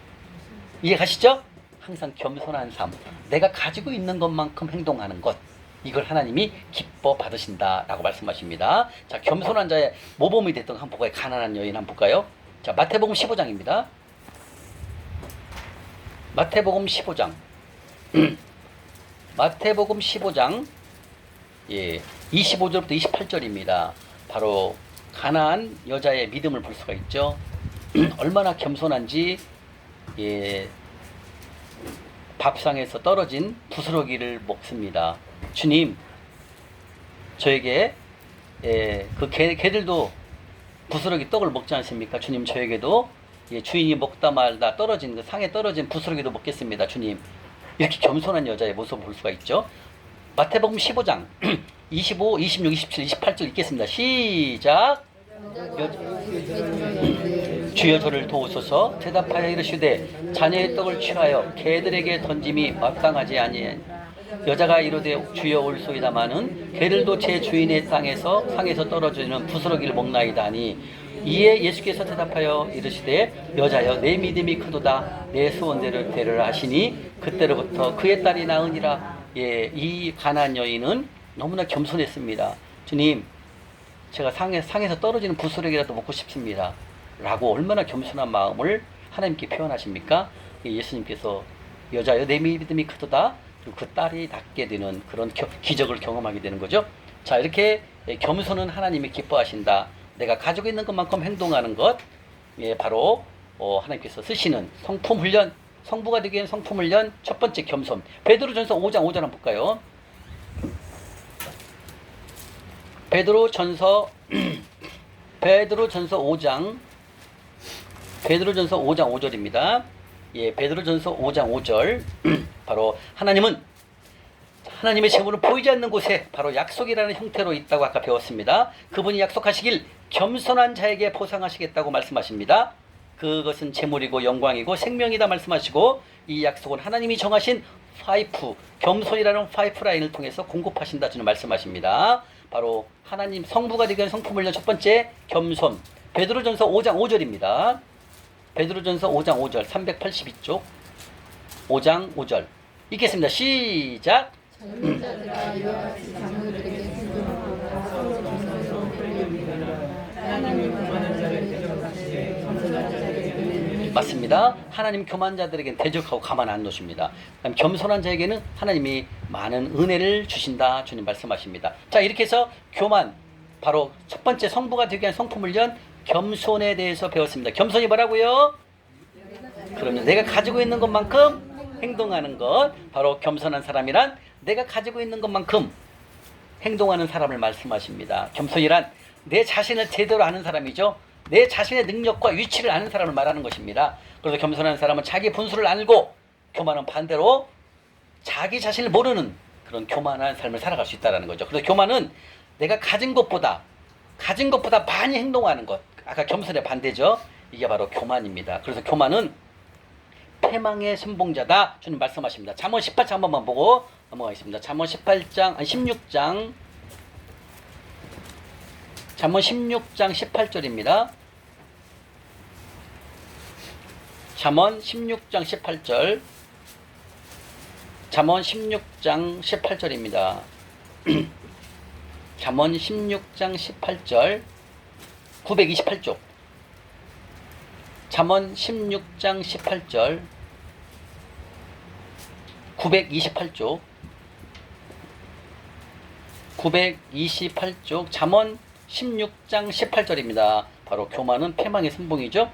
이해 가시죠? 항상 겸손한 삶, 내가 가지고 있는 것만큼 행동하는 것, 이걸 하나님이 기뻐 받으신다라고 말씀하십니다. 자, 겸손한 자의 모범이 됐던 한번 볼까요? 가난한 여인 한번 볼까요? 자, 마태복음 15장입니다. 마태복음 15장. 마태복음 15장. 예, 25절부터 28절입니다. 바로 가난한 여자의 믿음을 볼 수가 있죠. 얼마나 겸손한지. 예, 밥상에서 떨어진 부스러기를 먹습니다. 주님, 저에게 그 개들도 부스러기 떡을 먹지 않습니까? 주님, 저에게도 주인이 먹다 말다 떨어진 그 상에 떨어진 부스러기도 먹겠습니다. 주님, 이렇게 겸손한 여자의 모습을 볼 수가 있죠. 마태복음 15장 25, 26, 27, 28절 읽겠습니다. 시작. 주여 저를 도우소서. 대답하여 이르시되 자녀의 떡을 취하여 개들에게 던짐이 마땅하지 아니하니. 여자가 이르되 주여 올소이다마는 개들도 제 주인의 상에서 떨어지는 부스러기를 먹나이다 하니. 이에 예수께서 대답하여 이르시되 여자여 내 믿음이 크도다. 내 소원대로 되리라 하시니 그때로부터 그의 딸이 나으니라. 예, 이 가난한 여인은 너무나 겸손했습니다. 주님, 제가 상에서 떨어지는 부스러기라도 먹고 싶습니다. 라고 얼마나 겸손한 마음을 하나님께 표현하십니까? 예수님께서 여자여 내 믿음이 크도다. 그리고 그 딸이 낫게 되는 그런 기적을 경험하게 되는 거죠. 자, 이렇게 겸손은 하나님이 기뻐하신다. 내가 가지고 있는 것만큼 행동하는 것, 예, 바로 하나님께서 쓰시는 성품 훈련, 성부가 되기 위한 성품 훈련. 첫 번째 겸손. 베드로전서 5장 5절 한번 볼까요? 베드로전서 베드로전서 5장 5절입니다. 예, 베드로전서 5장 5절. 바로 하나님의 재물은 보이지 않는 곳에 바로 약속이라는 형태로 있다고 아까 배웠습니다. 그분이 약속하시길 겸손한 자에게 보상하시겠다고 말씀하십니다. 그것은 재물이고 영광이고 생명이다 말씀하시고, 이 약속은 하나님이 정하신 겸손이라는 파이프라인을 통해서 공급하신다 주는 말씀하십니다. 바로 하나님 성부가 되기 위한 성품을 첫 번째 겸손. 베드로전서 5장 5절입니다. 베드로전서 5장 5절 382쪽 5장 5절 읽겠습니다. 시작. 젊은 자들아 이와 같이 장로들에게 순종하고 서로 정성스러운 권리를 믿으라. 하나님 교만한 자를 대적하시되 겸손한 자에게는 맞습니다. 하나님 교만자들에게는 대적하고 가만 안 놓으십니다. 그다음 겸손한 자에게는 하나님이 많은 은혜를 주신다 주님 말씀하십니다. 자, 이렇게 해서 교만, 바로 첫 번째 성부가 되기 위한 성품훈련 겸손에 대해서 배웠습니다. 겸손이 뭐라고요? 그럼요. 내가 가지고 있는 것만큼 행동하는 것. 바로 겸손한 사람이란 내가 가지고 있는 것만큼 행동하는 사람을 말씀하십니다. 겸손이란 내 자신을 제대로 아는 사람이죠. 내 자신의 능력과 위치를 아는 사람을 말하는 것입니다. 그래서 겸손한 사람은 자기 분수를 알고, 교만은 반대로 자기 자신을 모르는 그런 교만한 삶을 살아갈 수 있다는 거죠. 그래서 교만은 내가 가진 것보다 많이 행동하는 것. 아까 겸손의 반대죠. 이게 바로 교만입니다. 그래서 교만은 패망의 선봉자다 주님 말씀하십니다. 잠언 18장 한 번만 보고 넘어가겠습니다. 잠언 16장 18절입니다. 잠언 16장 18절. 잠언 16장 18절입니다. 잠언 16장 18절 928쪽. 잠언 16장 18절 928쪽 928쪽 잠언 16장 18절입니다. 바로 교만은 패망의 선봉이죠.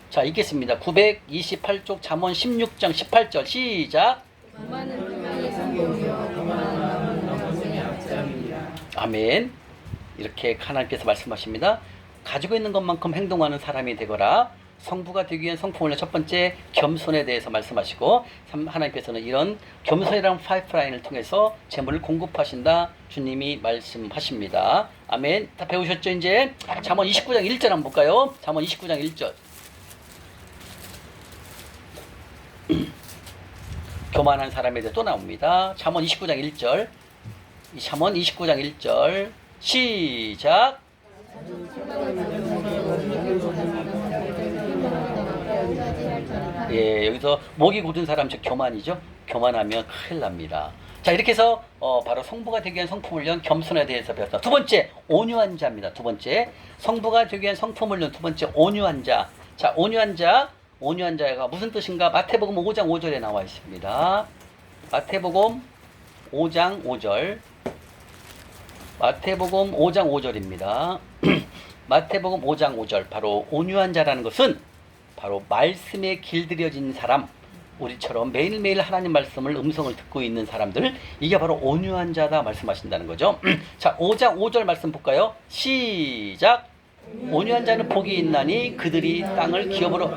자, 읽겠습니다. 928쪽 잠언 16장 18절 시작. 교만은 패망의 선봉이요 교만한 마음은 영생의 앞잡이라. 아멘. 이렇게 하나님께서 말씀하십니다. 가지고 있는 것만큼 행동하는 사람이 되거라. 성부가 되기 위한 성품을 첫 번째 겸손에 대해서 말씀하시고, 하나님께서는 이런 겸손이라는 파이프라인을 통해서 재물을 공급하신다 주님이 말씀하십니다. 아멘. 다 배우셨죠? 이제 잠언 29장 1절 한번 볼까요? 잠언 29장 1절. 교만한 사람에 대해 또 나옵니다. 잠언 29장 1절. 잠언 29장 1절 시작. 예, 여기서 목이 곧은 사람 즉 교만이죠. 교만하면 큰일 납니다. 자, 이렇게 해서 바로 성부가 되기 위한 성품훈련 겸손에 대해서 배웠다. 두 번째 온유한 자입니다. 두 번째 성부가 되기 위한 성품훈련 두 번째 온유한 자. 자, 온유한 자가 무슨 뜻인가? 마태복음 5장 5절에 나와 있습니다. 마태복음 5장 5절. 마태복음 5장 5절입니다. 마태복음 5장 5절. 바로 온유한 자라는 것은 바로 말씀에 길들여진 사람, 우리처럼 매일매일 하나님 말씀을 음성을 듣고 있는 사람들, 이게 바로 온유한 자다 말씀하신다는 거죠. 자, 5장 5절 말씀 볼까요? 시작. 온유한 자는 복이 있나니 그들이 땅을 기업으로.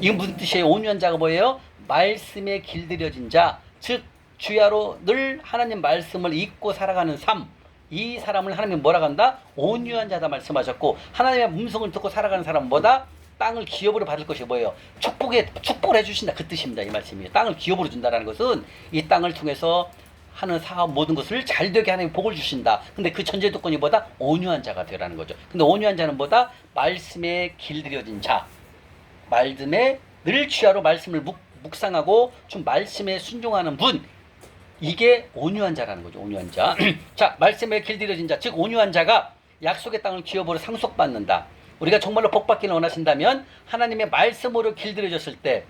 이건 무슨 뜻이에요? 온유한 자가 뭐예요? 말씀에 길들여진 자, 즉 주야로 늘 하나님 말씀을 잊고 살아가는 삶, 이 사람을 하나님이 뭐라고 한다? 온유한 자다 말씀하셨고, 하나님의 음성을 듣고 살아가는 사람은 뭐다? 땅을 기업으로 받을 것이 뭐예요? 축복을 해주신다, 그 뜻입니다. 이 말씀이에요. 땅을 기업으로 준다는 것은 이 땅을 통해서 하는 사업 모든 것을 잘 되게 하나님이 복을 주신다. 근데 그 전제 조건이 뭐다? 온유한 자가 되라는 거죠. 근데 온유한 자는 뭐다? 말씀에 길들여진 자, 말씀에 늘 주야로 말씀을 묵상하고 좀 말씀에 순종하는 분, 이게 온유한 자라는 거죠. 온유한 자. 자, 말씀에 길들여진 자, 즉 온유한 자가 약속의 땅을 기업으로 상속받는다. 우리가 정말로 복받기를 원하신다면 하나님의 말씀으로 길들여졌을 때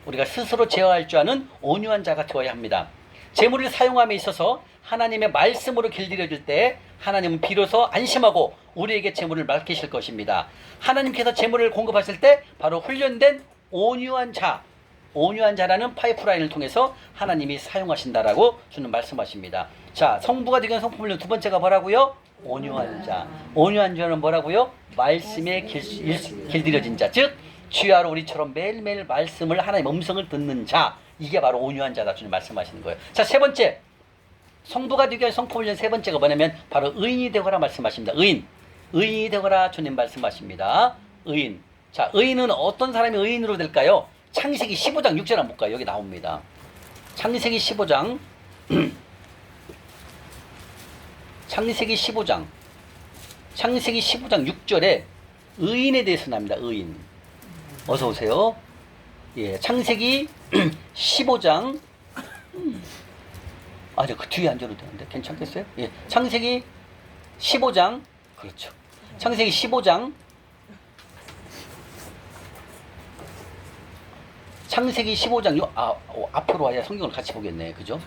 우리가 스스로 제어할 줄 아는 온유한 자가 되어야 합니다. 재물을 사용함에 있어서 하나님의 말씀으로 길들여질 때 하나님은 비로소 안심하고 우리에게 재물을 맡기실 것입니다. 하나님께서 재물을 공급하실 때 바로 훈련된 온유한 자라는 파이프라인을 통해서 하나님이 사용하신다라고 주는 말씀하십니다. 자, 성부가 되기 위한 성품훈련 두 번째가 뭐라고요? 온유한 자. 온유한 자는 뭐라고요? 말씀에 길들여진 자. 즉 주야로 우리처럼 매일매일 말씀을 하나님의 음성을 듣는 자. 이게 바로 온유한 자다 주님 말씀하시는 거예요. 자, 세 번째. 성부가 되기 위한 성품을 위한 세 번째가 뭐냐면 바로 의인이 되거라 말씀하십니다. 의인이 되거라 주님 말씀하십니다. 의인. 자, 의인은 어떤 사람이 의인으로 될까요? 창세기 15장 6절 한번 볼까요? 여기 나옵니다. 창세기 15장 창세기 15장 6절에 의인에 대해서 나옵니다. 의인. 어서 오세요. 예, 창세기 15장 그 뒤에 앉아도 되는데 괜찮겠어요? 예, 창세기 15장 그렇죠. 창세기 15장 앞으로 와야 성경을 같이 보겠네. 그죠?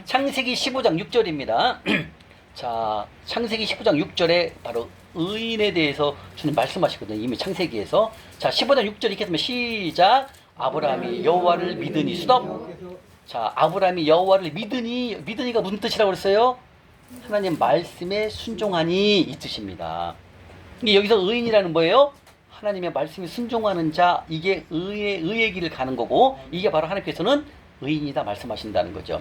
창세기 15장 6절입니다. 자, 창세기 15장 6절에 바로 의인에 대해서 주님 말씀하시거든요. 이미 창세기에서. 자, 15장 6절 읽겠습니다. 시작. 아브라함이 여호와를 믿으니 수답. 자, 아브라함이 여호와를 믿으니가 무슨 뜻이라고 그랬어요? 하나님 말씀에 순종하니 이 뜻입니다. 여기서 의인이라는 뭐예요? 하나님의 말씀에 순종하는 자, 이게 의의 길을 가는 거고, 이게 바로 하나님께서는 의인이다 말씀하신다는 거죠.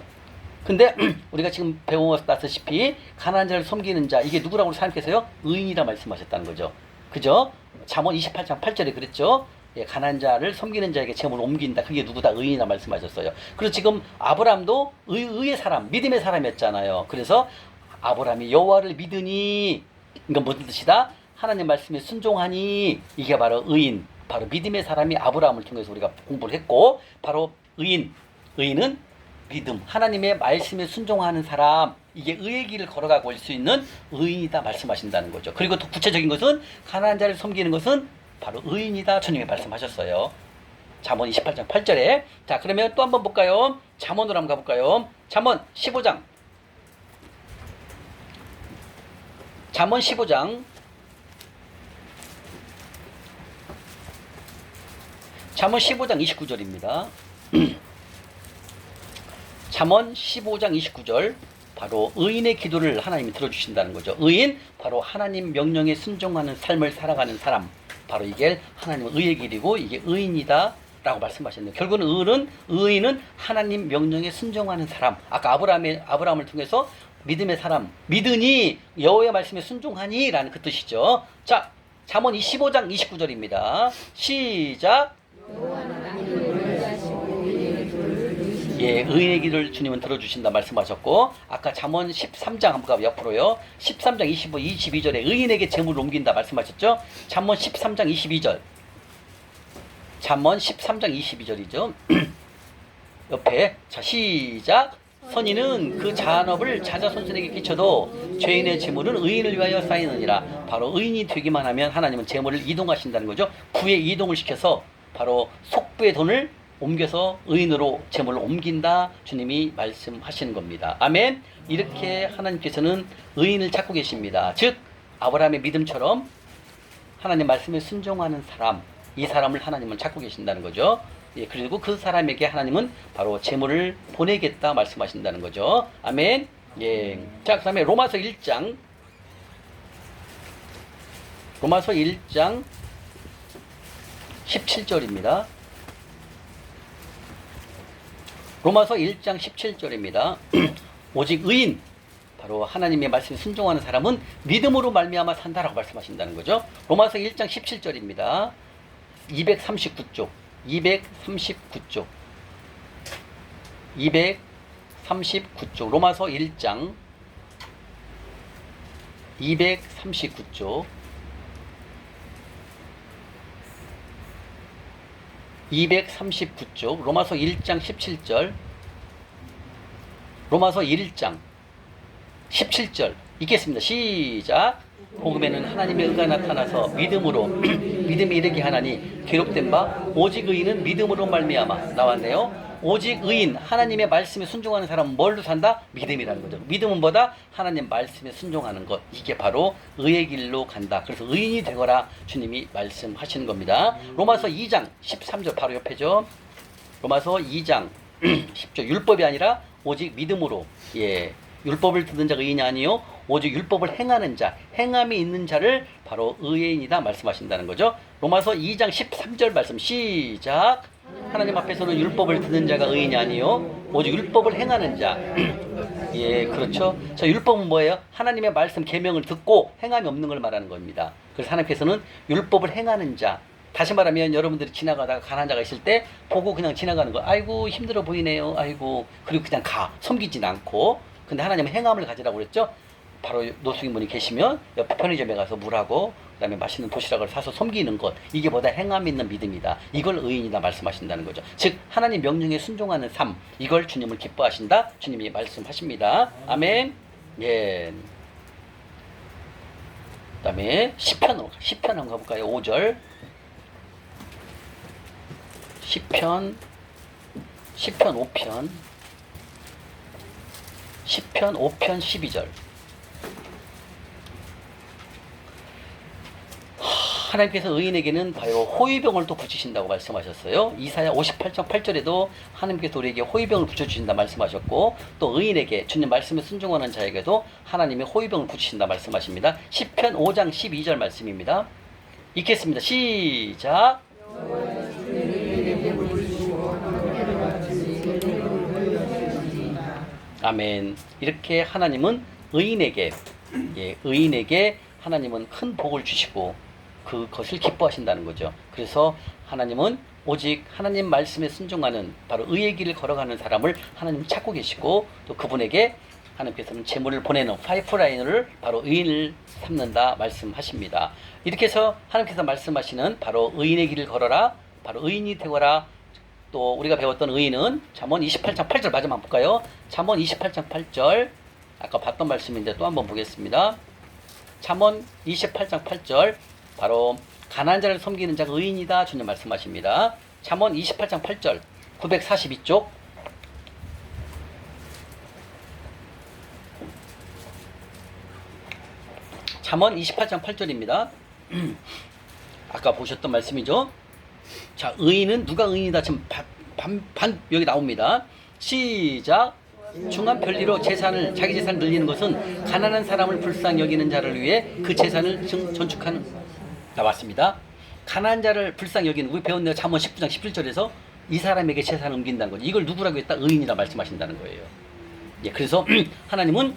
근데 우리가 지금 배워왔다시피 가난한 자를 섬기는 자, 이게 누구라고 하나님께서요? 의인이다 말씀하셨다는 거죠. 그죠? 잠언 28장 8절에 그랬죠? 예, 가난한 자를 섬기는 자에게 재물을 옮긴다. 그게 누구다? 의인이다 말씀하셨어요. 그래서 지금 아브라함도 의의 사람, 믿음의 사람이었잖아요. 그래서 아브라함이 여호와를 믿으니, 이건 무슨 뜻이다? 하나님 말씀에 순종하니, 이게 바로 의인, 바로 믿음의 사람이 아브라함을 통해서 우리가 공부를 했고, 바로 의인은 믿음, 하나님의 말씀에 순종하는 사람, 이게 의의 길을 걸어가고 올 수 있는 의인이다 말씀하신다는 거죠. 그리고 또 구체적인 것은 가난한 자를 섬기는 것은 바로 의인이다 주님이 말씀하셨어요. 잠언 28장 8절에. 자, 그러면 또 한번 볼까요? 잠언으로 한번 가볼까요? 잠언 15장 29절입니다. 잠언 15장 29절, 바로 의인의 기도를 하나님이 들어주신다는 거죠. 의인, 바로 하나님 명령에 순종하는 삶을 살아가는 사람, 바로 이게 하나님의 의의 길이고 이게 의인이다 라고 말씀하셨네요. 결국은 의인은 하나님 명령에 순종하는 사람. 아까 아브라함을 통해서 믿음의 사람, 믿으니 여호와의 말씀에 순종하니 라는 그 뜻이죠. 자, 잠언 15장 29절입니다. 시작. 예, 의인의 길을 주님은 들어주신다 말씀하셨고, 아까 잠언 13장 한번 가면 옆으로요. 13장 22절에 의인에게 재물을 옮긴다 말씀하셨죠. 잠언 13장 22절. 잠언 13장 22절이죠. 옆에. 자, 시작. 선인은 그 잔업을 자자손손에게 끼쳐도 죄인의 재물은 의인을 위하여 쌓이느니라. 바로 의인이 되기만 하면 하나님은 재물을 이동하신다는 거죠. 부에 이동을 시켜서 바로 속부의 돈을 옮겨서 의인으로 재물을 옮긴다 주님이 말씀하시는 겁니다. 아멘. 이렇게 하나님께서는 의인을 찾고 계십니다. 즉 아브라함의 믿음처럼 하나님 말씀에 순종하는 사람, 이 사람을 하나님은 찾고 계신다는 거죠. 예, 그리고 그 사람에게 하나님은 바로 재물을 보내겠다 말씀하신다는 거죠. 아멘. 예. 자, 그다음에 로마서 1장 17절입니다. 로마서 1장 17절입니다. 오직 의인, 바로 하나님의 말씀에 순종하는 사람은 믿음으로 말미암아 산다라고 말씀하신다는 거죠. 로마서 1장 17절입니다. 239쪽. 로마서 1장 239쪽. 239쪽, 로마서 1장 17절, 로마서 1장 17절 읽겠습니다. 시작. 복음에는 하나님의 의가 나타나서 믿음이 이르게 하나니 기록된 바 오직 의인은 믿음으로 말미암아. 나왔네요. 오직 의인, 하나님의 말씀에 순종하는 사람은 뭘로 산다? 믿음이라는 거죠. 믿음은 뭐다? 하나님 말씀에 순종하는 것. 이게 바로 의의 길로 간다. 그래서 의인이 되거라 주님이 말씀하시는 겁니다. 로마서 2장 13절 바로 옆에죠. 로마서 2장 10절 율법이 아니라 오직 믿음으로, 예, 율법을 듣는 자가 의인이 아니요 오직 율법을 행하는 자, 행함이 있는 자를 바로 의인이다 말씀하신다는 거죠. 로마서 2장 13절 말씀 시작. 하나님 앞에서는 율법을 듣는 자가 의인이 아니요 오직 율법을 행하는 자. 예, 그렇죠. 자, 율법은 뭐예요? 하나님의 말씀 계명을 듣고 행함이 없는 걸 말하는 겁니다. 그래서 하나님께서는 율법을 행하는 자. 다시 말하면 여러분들이 지나가다가 가난한 자가 있을 때 보고 그냥 지나가는 거. 아이고 힘들어 보이네요. 아이고. 그리고 그냥 가. 섬기진 않고. 근데 하나님은 행함을 가지라고 그랬죠. 바로 노숙인분이 계시면 옆에 편의점에 가서 물하고 그다음에 맛있는 도시락을 사서 섬기는 것. 이게 보다 행함 있는 믿음이다. 이걸 의인이다 말씀하신다는 거죠. 즉 하나님 명령에 순종하는 삶. 이걸 주님을 기뻐하신다. 주님이 말씀하십니다. 아멘. 예. 그다음에 시편 한번 가볼까요? 5절. 시편 5편 12절. 하나님께서 의인에게는 바로 호위병을 또 붙이신다고 말씀하셨어요. 이사야 58장 8절에도 하나님께서 우리에게 호위병을 붙여주신다 말씀하셨고 또 의인에게 주님 말씀에 순종하는 자에게도 하나님이 호위병을 붙이신다 말씀하십니다. 시편 5장 12절 말씀입니다. 읽겠습니다. 시작. 아멘. 이렇게 하나님은 의인에게 하나님은 큰 복을 주시고 그것을 기뻐하신다는 거죠. 그래서 하나님은 오직 하나님 말씀에 순종하는 바로 의의 길을 걸어가는 사람을 하나님 찾고 계시고 또 그분에게 하나님께서는 재물을 보내는 파이프라인을 바로 의인을 삼는다 말씀하십니다. 이렇게 해서 하나님께서 말씀하시는 바로 의인의 길을 걸어라, 바로 의인이 되거라. 또 우리가 배웠던 의인은 잠언 28장 8절 마지막 볼까요? 잠언 28장 8절 아까 봤던 말씀인데 또 한번 보겠습니다. 잠언 28장 8절 바로 가난한 자를 섬기는 자가 의인이다 주님 말씀하십니다. 잠언 28장 8절 942쪽 잠언 28장 8절입니다. 아까 보셨던 말씀이죠. 자, 의인은 누가 의인이다 지금 여기 나옵니다. 시작. 중한 편리로 자기 재산을 늘리는 것은 가난한 사람을 불쌍히 여기는 자를 위해 그 재산을 전축하는 나왔습니다. 가난한 자를 불쌍히 여기는 우리 배웠네요. 잠언 19장 17절에서 이 사람에게 재산을 옮긴다는 거죠. 이걸 누구라고 했다? 의인이라 말씀하신다는 거예요. 예, 그래서 하나님은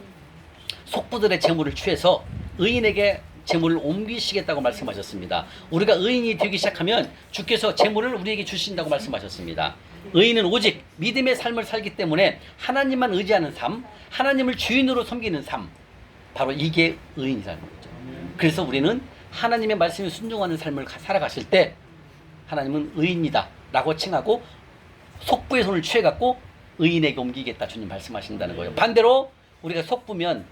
속부들의 재물을 취해서 의인에게 재물을 옮기시겠다고 말씀하셨습니다. 우리가 의인이 되기 시작하면 주께서 재물을 우리에게 주신다고 말씀하셨습니다. 의인은 오직 믿음의 삶을 살기 때문에 하나님만 의지하는 삶, 하나님을 주인으로 섬기는 삶, 바로 이게 의인이라는 거죠. 그래서 우리는 하나님의 말씀에 순종하는 삶을 살아가실 때 하나님은 의인이다 라고 칭하고 속부의 손을 취해갖고 의인에게 옮기겠다 주님 말씀하신다는 거예요. 반대로 우리가 속부면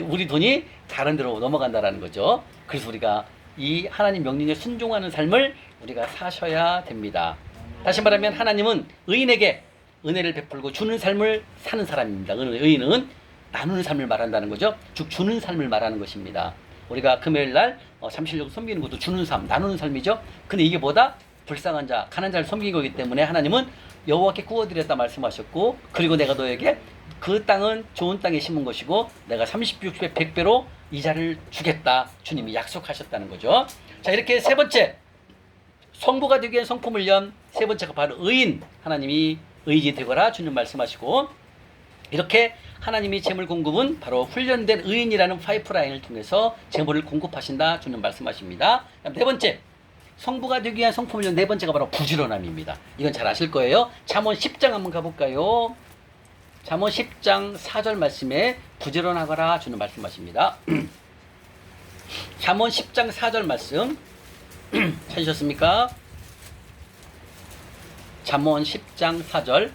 우리 돈이 다른 데로 넘어간다라는 거죠. 그래서 우리가 이 하나님 명령에 순종하는 삶을 우리가 사셔야 됩니다. 다시 말하면 하나님은 의인에게 은혜를 베풀고 주는 삶을 사는 사람입니다. 의인은 나누는 삶을 말한다는 거죠. 즉 주는 삶을 말하는 것입니다. 우리가 금요일 날 잠실력 섬기는 것도 주는 삶, 나누는 삶이죠. 근데 이게 뭐다? 불쌍한 자, 가난한 자를 섬기는 거기 때문에 하나님은 여호와께 구워드렸다 말씀하셨고 그리고 내가 너에게 그 땅은 좋은 땅에 심은 것이고 내가 30배, 60배, 100배로 이자를 주겠다 주님이 약속하셨다는 거죠. 자, 이렇게 세 번째 성부가 되기 위한 성품훈련, 세 번째가 바로 의인, 하나님이 의인이 되거라 주님 말씀하시고 이렇게 하나님이 재물 공급은 바로 훈련된 의인이라는 파이프라인을 통해서 재물을 공급하신다 주님 말씀하십니다. 네 번째 성부가 되기 위한 성품훈련, 네 번째가 바로 부지런함입니다. 이건 잘 아실 거예요. 잠언 10장 한번 가볼까요? 잠언 10장 4절 말씀에 부지런하거라 주는 말씀하십니다. 잠언 10장 4절 말씀 찾으셨습니까? 잠언 10장 4절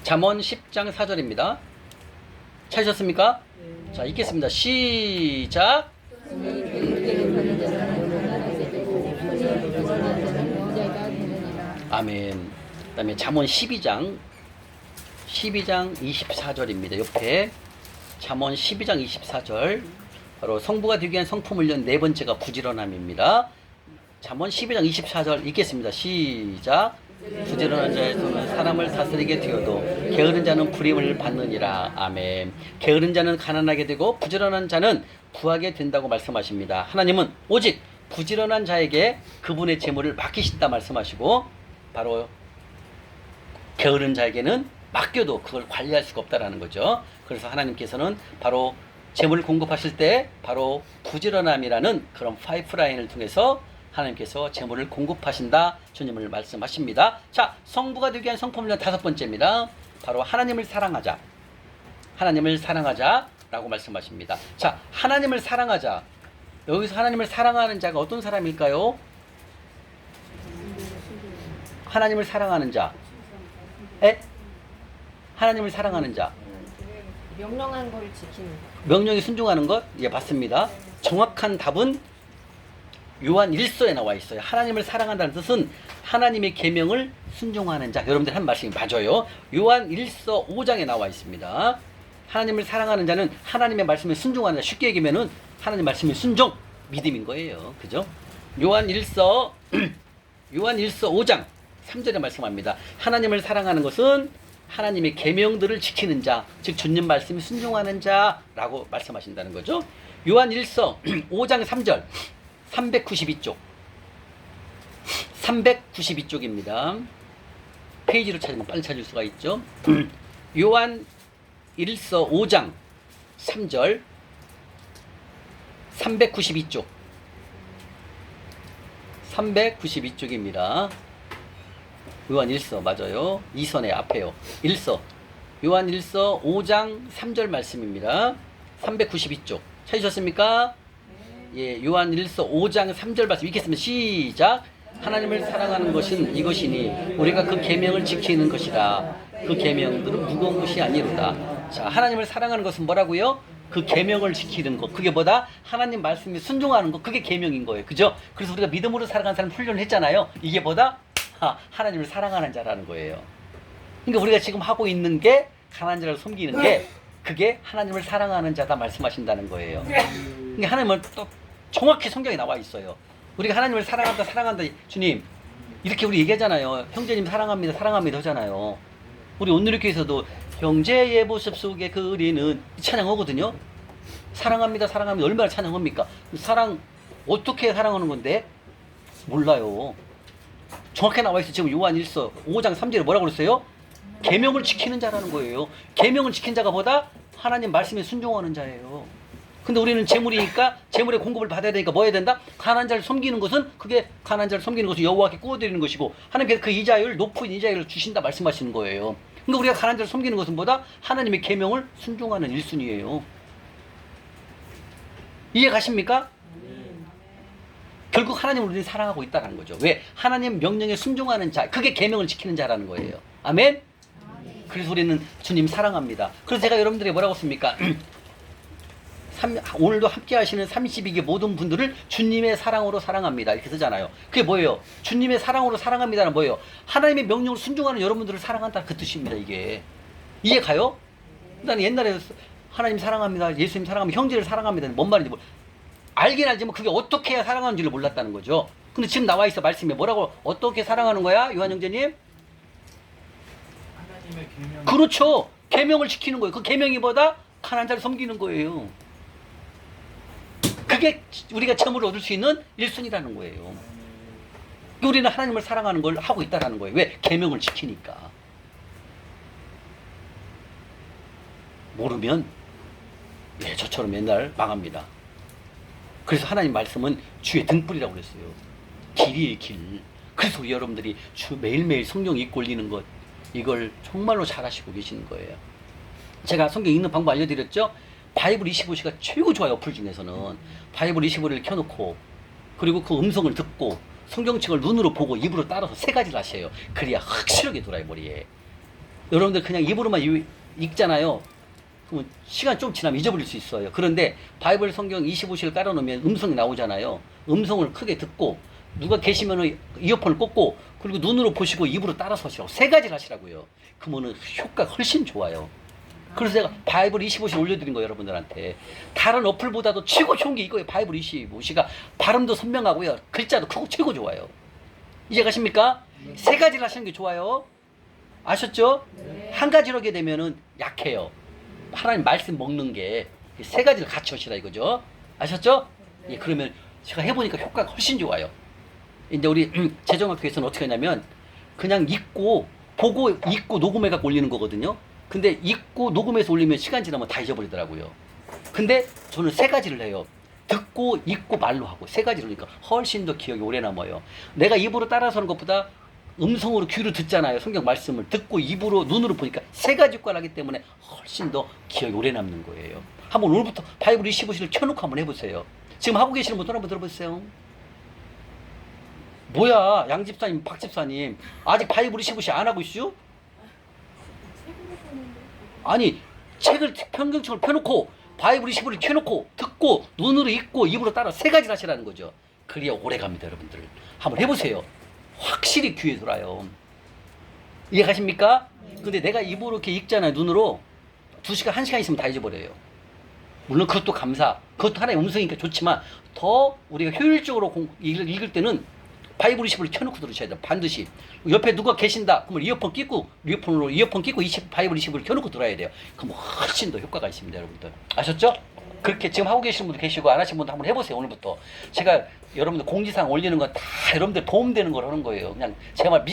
잠언 10장 4절입니다. 찾으셨습니까? 자, 읽겠습니다. 시작. 아멘. 그 다음에 잠언 12장 24절입니다. 옆에 잠언 12장 24절 바로 성부가 되기 위한 성품훈련 네 번째가 부지런함입니다. 잠언 12장 24절 읽겠습니다. 시작. 부지런한 자의 손은 사람을 다스리게 되어도 게으른 자는 불임을 받느니라. 아멘. 게으른 자는 가난하게 되고 부지런한 자는 부하게 된다고 말씀하십니다. 하나님은 오직 부지런한 자에게 그분의 재물을 맡기신다 말씀하시고, 바로 게으른 자에게는 맡겨도 그걸 관리할 수가 없다라는 거죠. 그래서 하나님께서는 바로 재물을 공급하실 때 바로 부지런함이라는 그런 파이프라인을 통해서 하나님께서 재물을 공급하신다 주님을 말씀하십니다. 자, 성부가 되기 위한 성품론 5번째입니다. 바로 하나님을 사랑하자. 하나님을 사랑하자라고 말씀하십니다. 자, 하나님을 사랑하자. 여기서 하나님을 사랑하는 자가 어떤 사람일까요? 하나님을 사랑하는 자. 에? 하나님을 사랑하는 자. 명령한 걸 지키는 거. 명령에 순종하는 것? 예, 맞습니다. 정확한 답은 요한 1서에 나와 있어요. 하나님을 사랑한다는 뜻은 하나님의 계명을 순종하는 자. 여러분들 한 말씀이 맞아요. 요한 1서 5장에 나와 있습니다. 하나님을 사랑하는 자는 하나님의 말씀에 순종하는 자. 쉽게 얘기하면은 하나님 말씀에 순종, 믿음인 거예요. 그죠? 요한 1서 5장 3절에 말씀합니다. 하나님을 사랑하는 것은 하나님의 계명들을 지키는 자, 즉 주님 말씀에 순종하는 자라고 말씀하신다는 거죠. 요한 1서 5장 3절 392쪽 392쪽입니다. 페이지를 찾으면 빨리 찾을 수가 있죠. 요한 1서 5장 3절 392쪽 392쪽입니다. 요한 1서 맞아요. 2선의 앞에요. 1서 요한 1서 5장 3절 말씀입니다. 392쪽 찾으셨습니까? 예, 요한 1서 5장 3절 말씀 읽겠습니다. 시작. 하나님을 사랑하는 것은 이것이니 우리가 그 계명을 지키는 것이라. 그 계명들은 무거운 것이 아니로다. 자, 하나님을 사랑하는 것은 뭐라고요? 그 계명을 지키는 것. 그게 뭐다? 하나님 말씀에 순종하는 것. 그게 계명인 거예요. 그죠? 그래서 우리가 믿음으로 살아가는 사람 훈련을 했잖아요. 이게 뭐다? 하나님을 사랑하는 자라는 거예요. 그러니까 우리가 지금 하고 있는 게 가난한 자를 섬기는 게 그게 하나님을 사랑하는 자다 말씀하신다는 거예요. 그러니까 하나님은 또 정확히 성경에 나와 있어요. 우리가 하나님을 사랑한다 주님 이렇게 우리 얘기하잖아요. 형제님 사랑합니다 하잖아요. 우리 온누리교회에서도 형제의 모습 속에 그리는 찬양하거든요. 사랑합니다 얼마나 찬양합니까? 사랑 어떻게 사랑하는 건데? 몰라요. 정확히 나와 있어요. 지금 요한 1서 5장 3절에 뭐라고 그랬어요? 계명을 지키는 자라는 거예요. 계명을 지킨 자가 보다 하나님 말씀에 순종하는 자예요. 근데 우리는 재물이니까 재물의 공급을 받아야 되니까 뭐 해야 된다? 가난한 자를 섬기는 것은 그게 가난한 자를 섬기는 것은 여호와께 구워드리는 것이고 하나님께서 그 이자율 높은 이자율을 주신다 말씀하시는 거예요. 그러니까 우리가 가난한 자를 섬기는 것은 뭐다? 하나님의 계명을 순종하는 일순이에요. 이해 가십니까? 결국 하나님을 우리는 사랑하고 있다는 거죠. 왜? 하나님 명령에 순종하는 자, 그게 계명을 지키는 자라는 거예요. 아멘? 그래서 우리는 주님 사랑합니다. 그래서 제가 여러분들에게 뭐라고 했습니까? 오늘도 함께 하시는 32개 모든 분들을 주님의 사랑으로 사랑합니다. 이렇게 쓰잖아요. 그게 뭐예요? 주님의 사랑으로 사랑합니다는 뭐예요? 하나님의 명령을 순종하는 여러분들을 사랑한다 그 뜻입니다. 이게 이해 가요? 나는 옛날에 하나님 사랑합니다, 예수님 사랑합니다, 형제를 사랑합니다. 뭔 말인지 알긴 알지만 그게 어떻게 해야 사랑하는지를 몰랐다는 거죠. 근데 지금 나와 있어 말씀에 뭐라고 어떻게 사랑하는 거야? 요한 형제님? 하나님의 계명. 그렇죠. 계명을 지키는 거예요. 그 계명이 뭐다? 가난한 자를 섬기는 거예요. 그게 우리가 점을 얻을 수 있는 1순위라는 거예요. 우리는 하나님을 사랑하는 걸 하고 있다는 거예요. 왜? 계명을 지키니까. 모르면 예, 저처럼 맨날 망합니다. 그래서 하나님 말씀은 주의 등불이라고 그랬어요. 길이의 길. 그래서 우리 여러분들이 매일매일 성경 읽고 올리는 것 이걸 정말로 잘하시고 계시는 거예요. 제가 성경 읽는 방법 알려드렸죠? 바이블 25시가 최고 좋아요. 어플 중에서는 바이블 25를 켜놓고 그리고 그 음성을 듣고 성경책을 눈으로 보고 입으로 따라서 3가지를 하셔요. 그래야 확실하게 돌아요 머리에. 여러분들 그냥 입으로만 읽잖아요. 그러면 시간 좀 지나면 잊어버릴 수 있어요. 그런데 바이블 성경 25시를 깔아놓으면 음성이 나오잖아요. 음성을 크게 듣고 누가 계시면 이어폰을 꽂고 그리고 눈으로 보시고 입으로 따라서 하시라고 3가지를 하시라고요. 그러면 효과가 훨씬 좋아요. 그래서 제가 바이블 25시 올려드린 거예요. 여러분들한테. 다른 어플보다도 최고 좋은 게 이거예요. 바이블 25시가 발음도 선명하고요. 글자도 크고 최고 좋아요. 이해가십니까? 세 가지를 하시는 게 좋아요. 아셨죠? 한 가지로 하게 되면은 약해요. 하나님 말씀 먹는 게 세 가지를 같이 하시라 이거죠. 아셨죠? 예, 그러면 제가 해보니까 효과가 훨씬 좋아요. 이제 우리 재정학교에서는 어떻게 하냐면 그냥 읽고 보고 읽고 녹음해갖고 올리는 거거든요. 근데 읽고 녹음해서 올리면 시간 지나면 다 잊어버리더라고요. 근데 저는 세 가지를 해요. 듣고 읽고 말로 하고 세 가지로 하니까 훨씬 더 기억이 오래 남아요. 내가 입으로 따라서 하는 것보다 음성으로 귀로 듣잖아요. 성경 말씀을 듣고 입으로 눈으로 보니까 세 가지 효과를 하기 때문에 훨씬 더 기억이 오래 남는 거예요. 한번 오늘부터 바이블 25시를 켜놓고 한번 해보세요. 지금 하고 계시는 분들 한번 들어보세요. 뭐야 양집사님 박집사님 아직 바이블 25시 안 하고 있슈? 아니 책을 평경책을 펴놓고 바이블 25를 켜놓고 듣고 눈으로 읽고 입으로 따라 세 가지를 하시라는 거죠. 그래야 오래 갑니다 여러분들. 한번 해보세요. 확실히 귀에 돌아요. 이해가십니까? 근데 내가 입으로 이렇게 읽잖아요. 눈으로 2시간 1시간 있으면 다 잊어버려요. 물론 그것도 감사, 그것도 하나의 음성이니까 좋지만 더 우리가 효율적으로 읽을 때는 바이블 20을 켜놓고 들으셔야 돼요. 반드시. 옆에 누가 계신다. 그러면 이어폰 끼고 바이블 20을 켜놓고 들어야 돼요. 그럼 훨씬 더 효과가 있습니다, 여러분들. 아셨죠? 그렇게 지금 하고 계시는 분도 계시고 안 하시는 분도 한번 해보세요, 오늘부터. 제가 여러분들 공지사항 올리는 건 다 여러분들 도움되는 걸 하는 거예요. 그냥 제가 말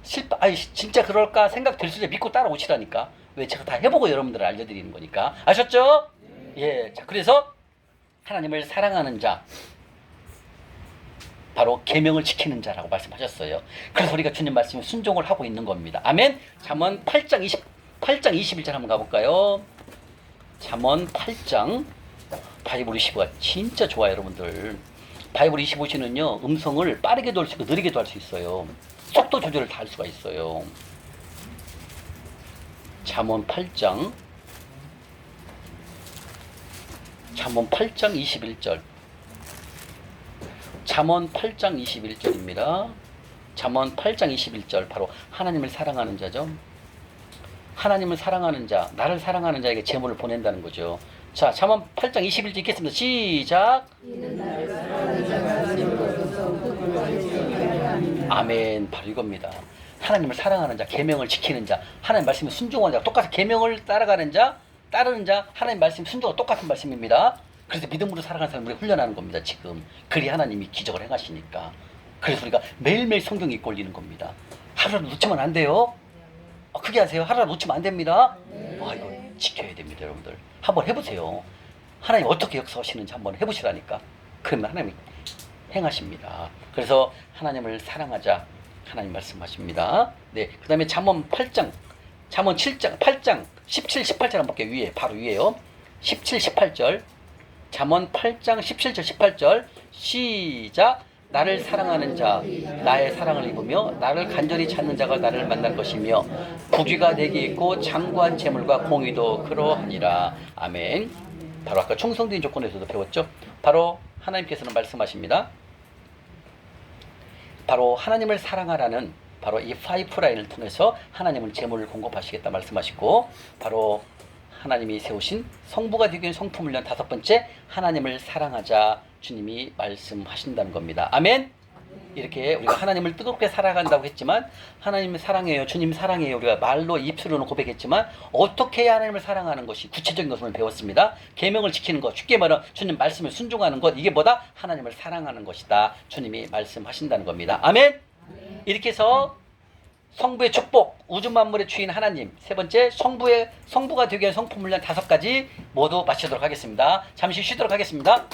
진짜 그럴까 생각될 수 있게 믿고 따라오시라니까. 왜 제가 다 해보고 여러분들을 알려드리는 거니까. 아셨죠? 예. 자, 그래서 하나님을 사랑하는 자. 바로 계명을 지키는 자라고 말씀하셨어요. 그래서 우리가 주님 말씀에 순종을 하고 있는 겁니다. 아멘. 잠언 8장 21절 한번 가볼까요? 잠언 8장 바이블 25가 진짜 좋아요, 여러분들. 바이블 25시는요 음성을 빠르게도 할 수 있고 느리게도 할 수 있어요. 속도 조절을 다 할 수가 있어요. 잠언 8장 21절. 잠언 8장 21절입니다. 잠언 8장 21절 바로 하나님을 사랑하는 자죠. 하나님을 사랑하는 자, 나를 사랑하는 자에게 제물을 보낸다는 거죠. 자, 잠언 8장 21절 읽겠습니다. 시작. 아멘. 바로 이겁니다. 하나님을 사랑하는 자, 계명을 지키는 자, 하나님 말씀에 순종하는 자, 똑같이 계명을 따라가는 자, 따르는 자, 하나님 말씀 순종과 똑같은 말씀입니다. 그래서 믿음으로 살아가는 사람을 훈련하는 겁니다. 지금 그리 하나님이 기적을 행하시니까. 그래서 우리가 매일매일 성경 읽고 올리는 겁니다. 하루라도 놓치면 안 돼요. 크게 하세요. 하루라도 놓치면 안 됩니다. 이거 지켜야 됩니다, 여러분들. 한번 해보세요. 하나님 어떻게 역사하시는지 한번 해보시라니까. 그러면 하나님이 행하십니다. 그래서 하나님을 사랑하자. 하나님 말씀하십니다. 네, 그 다음에 잠언 8장 17, 18절 한번 볼게요. 위에, 바로 위에요. 17, 18절. 잠언 8장 17절 18절 시작. 나를 사랑하는 자 나의 사랑을 입으며 나를 간절히 찾는 자가 나를 만날 것이며 부귀가 내게 있고 장구한 재물과 공의도 그러하니라. 아멘. 바로 아까 충성된 조건에서도 배웠죠. 바로 하나님께서는 말씀하십니다. 바로 하나님을 사랑하라는 바로 이 5라인을 통해서 하나님은 재물을 공급하시겠다 말씀하시고, 바로 하나님이 세우신 성부가 되기 위한 성품훈련 5번째, 하나님을 사랑하자 주님이 말씀하신다는 겁니다. 아멘. 이렇게 우리가 하나님을 뜨겁게 사랑한다고 했지만, 하나님을 사랑해요, 주님 사랑해요, 우리가 말로 입술로는 고백했지만 어떻게 해야 하나님을 사랑하는 것이 구체적인 것을 배웠습니다. 계명을 지키는 것, 쉽게 말하면 주님 말씀을 순종하는 것, 이게 뭐다? 하나님을 사랑하는 것이다 주님이 말씀하신다는 겁니다. 아멘. 이렇게 해서 성부의 축복, 우주 만물의 주인 하나님, 세 번째 성부가 되기 위한 성품 훈련 5가지 모두 마치도록 하겠습니다. 잠시 쉬도록 하겠습니다.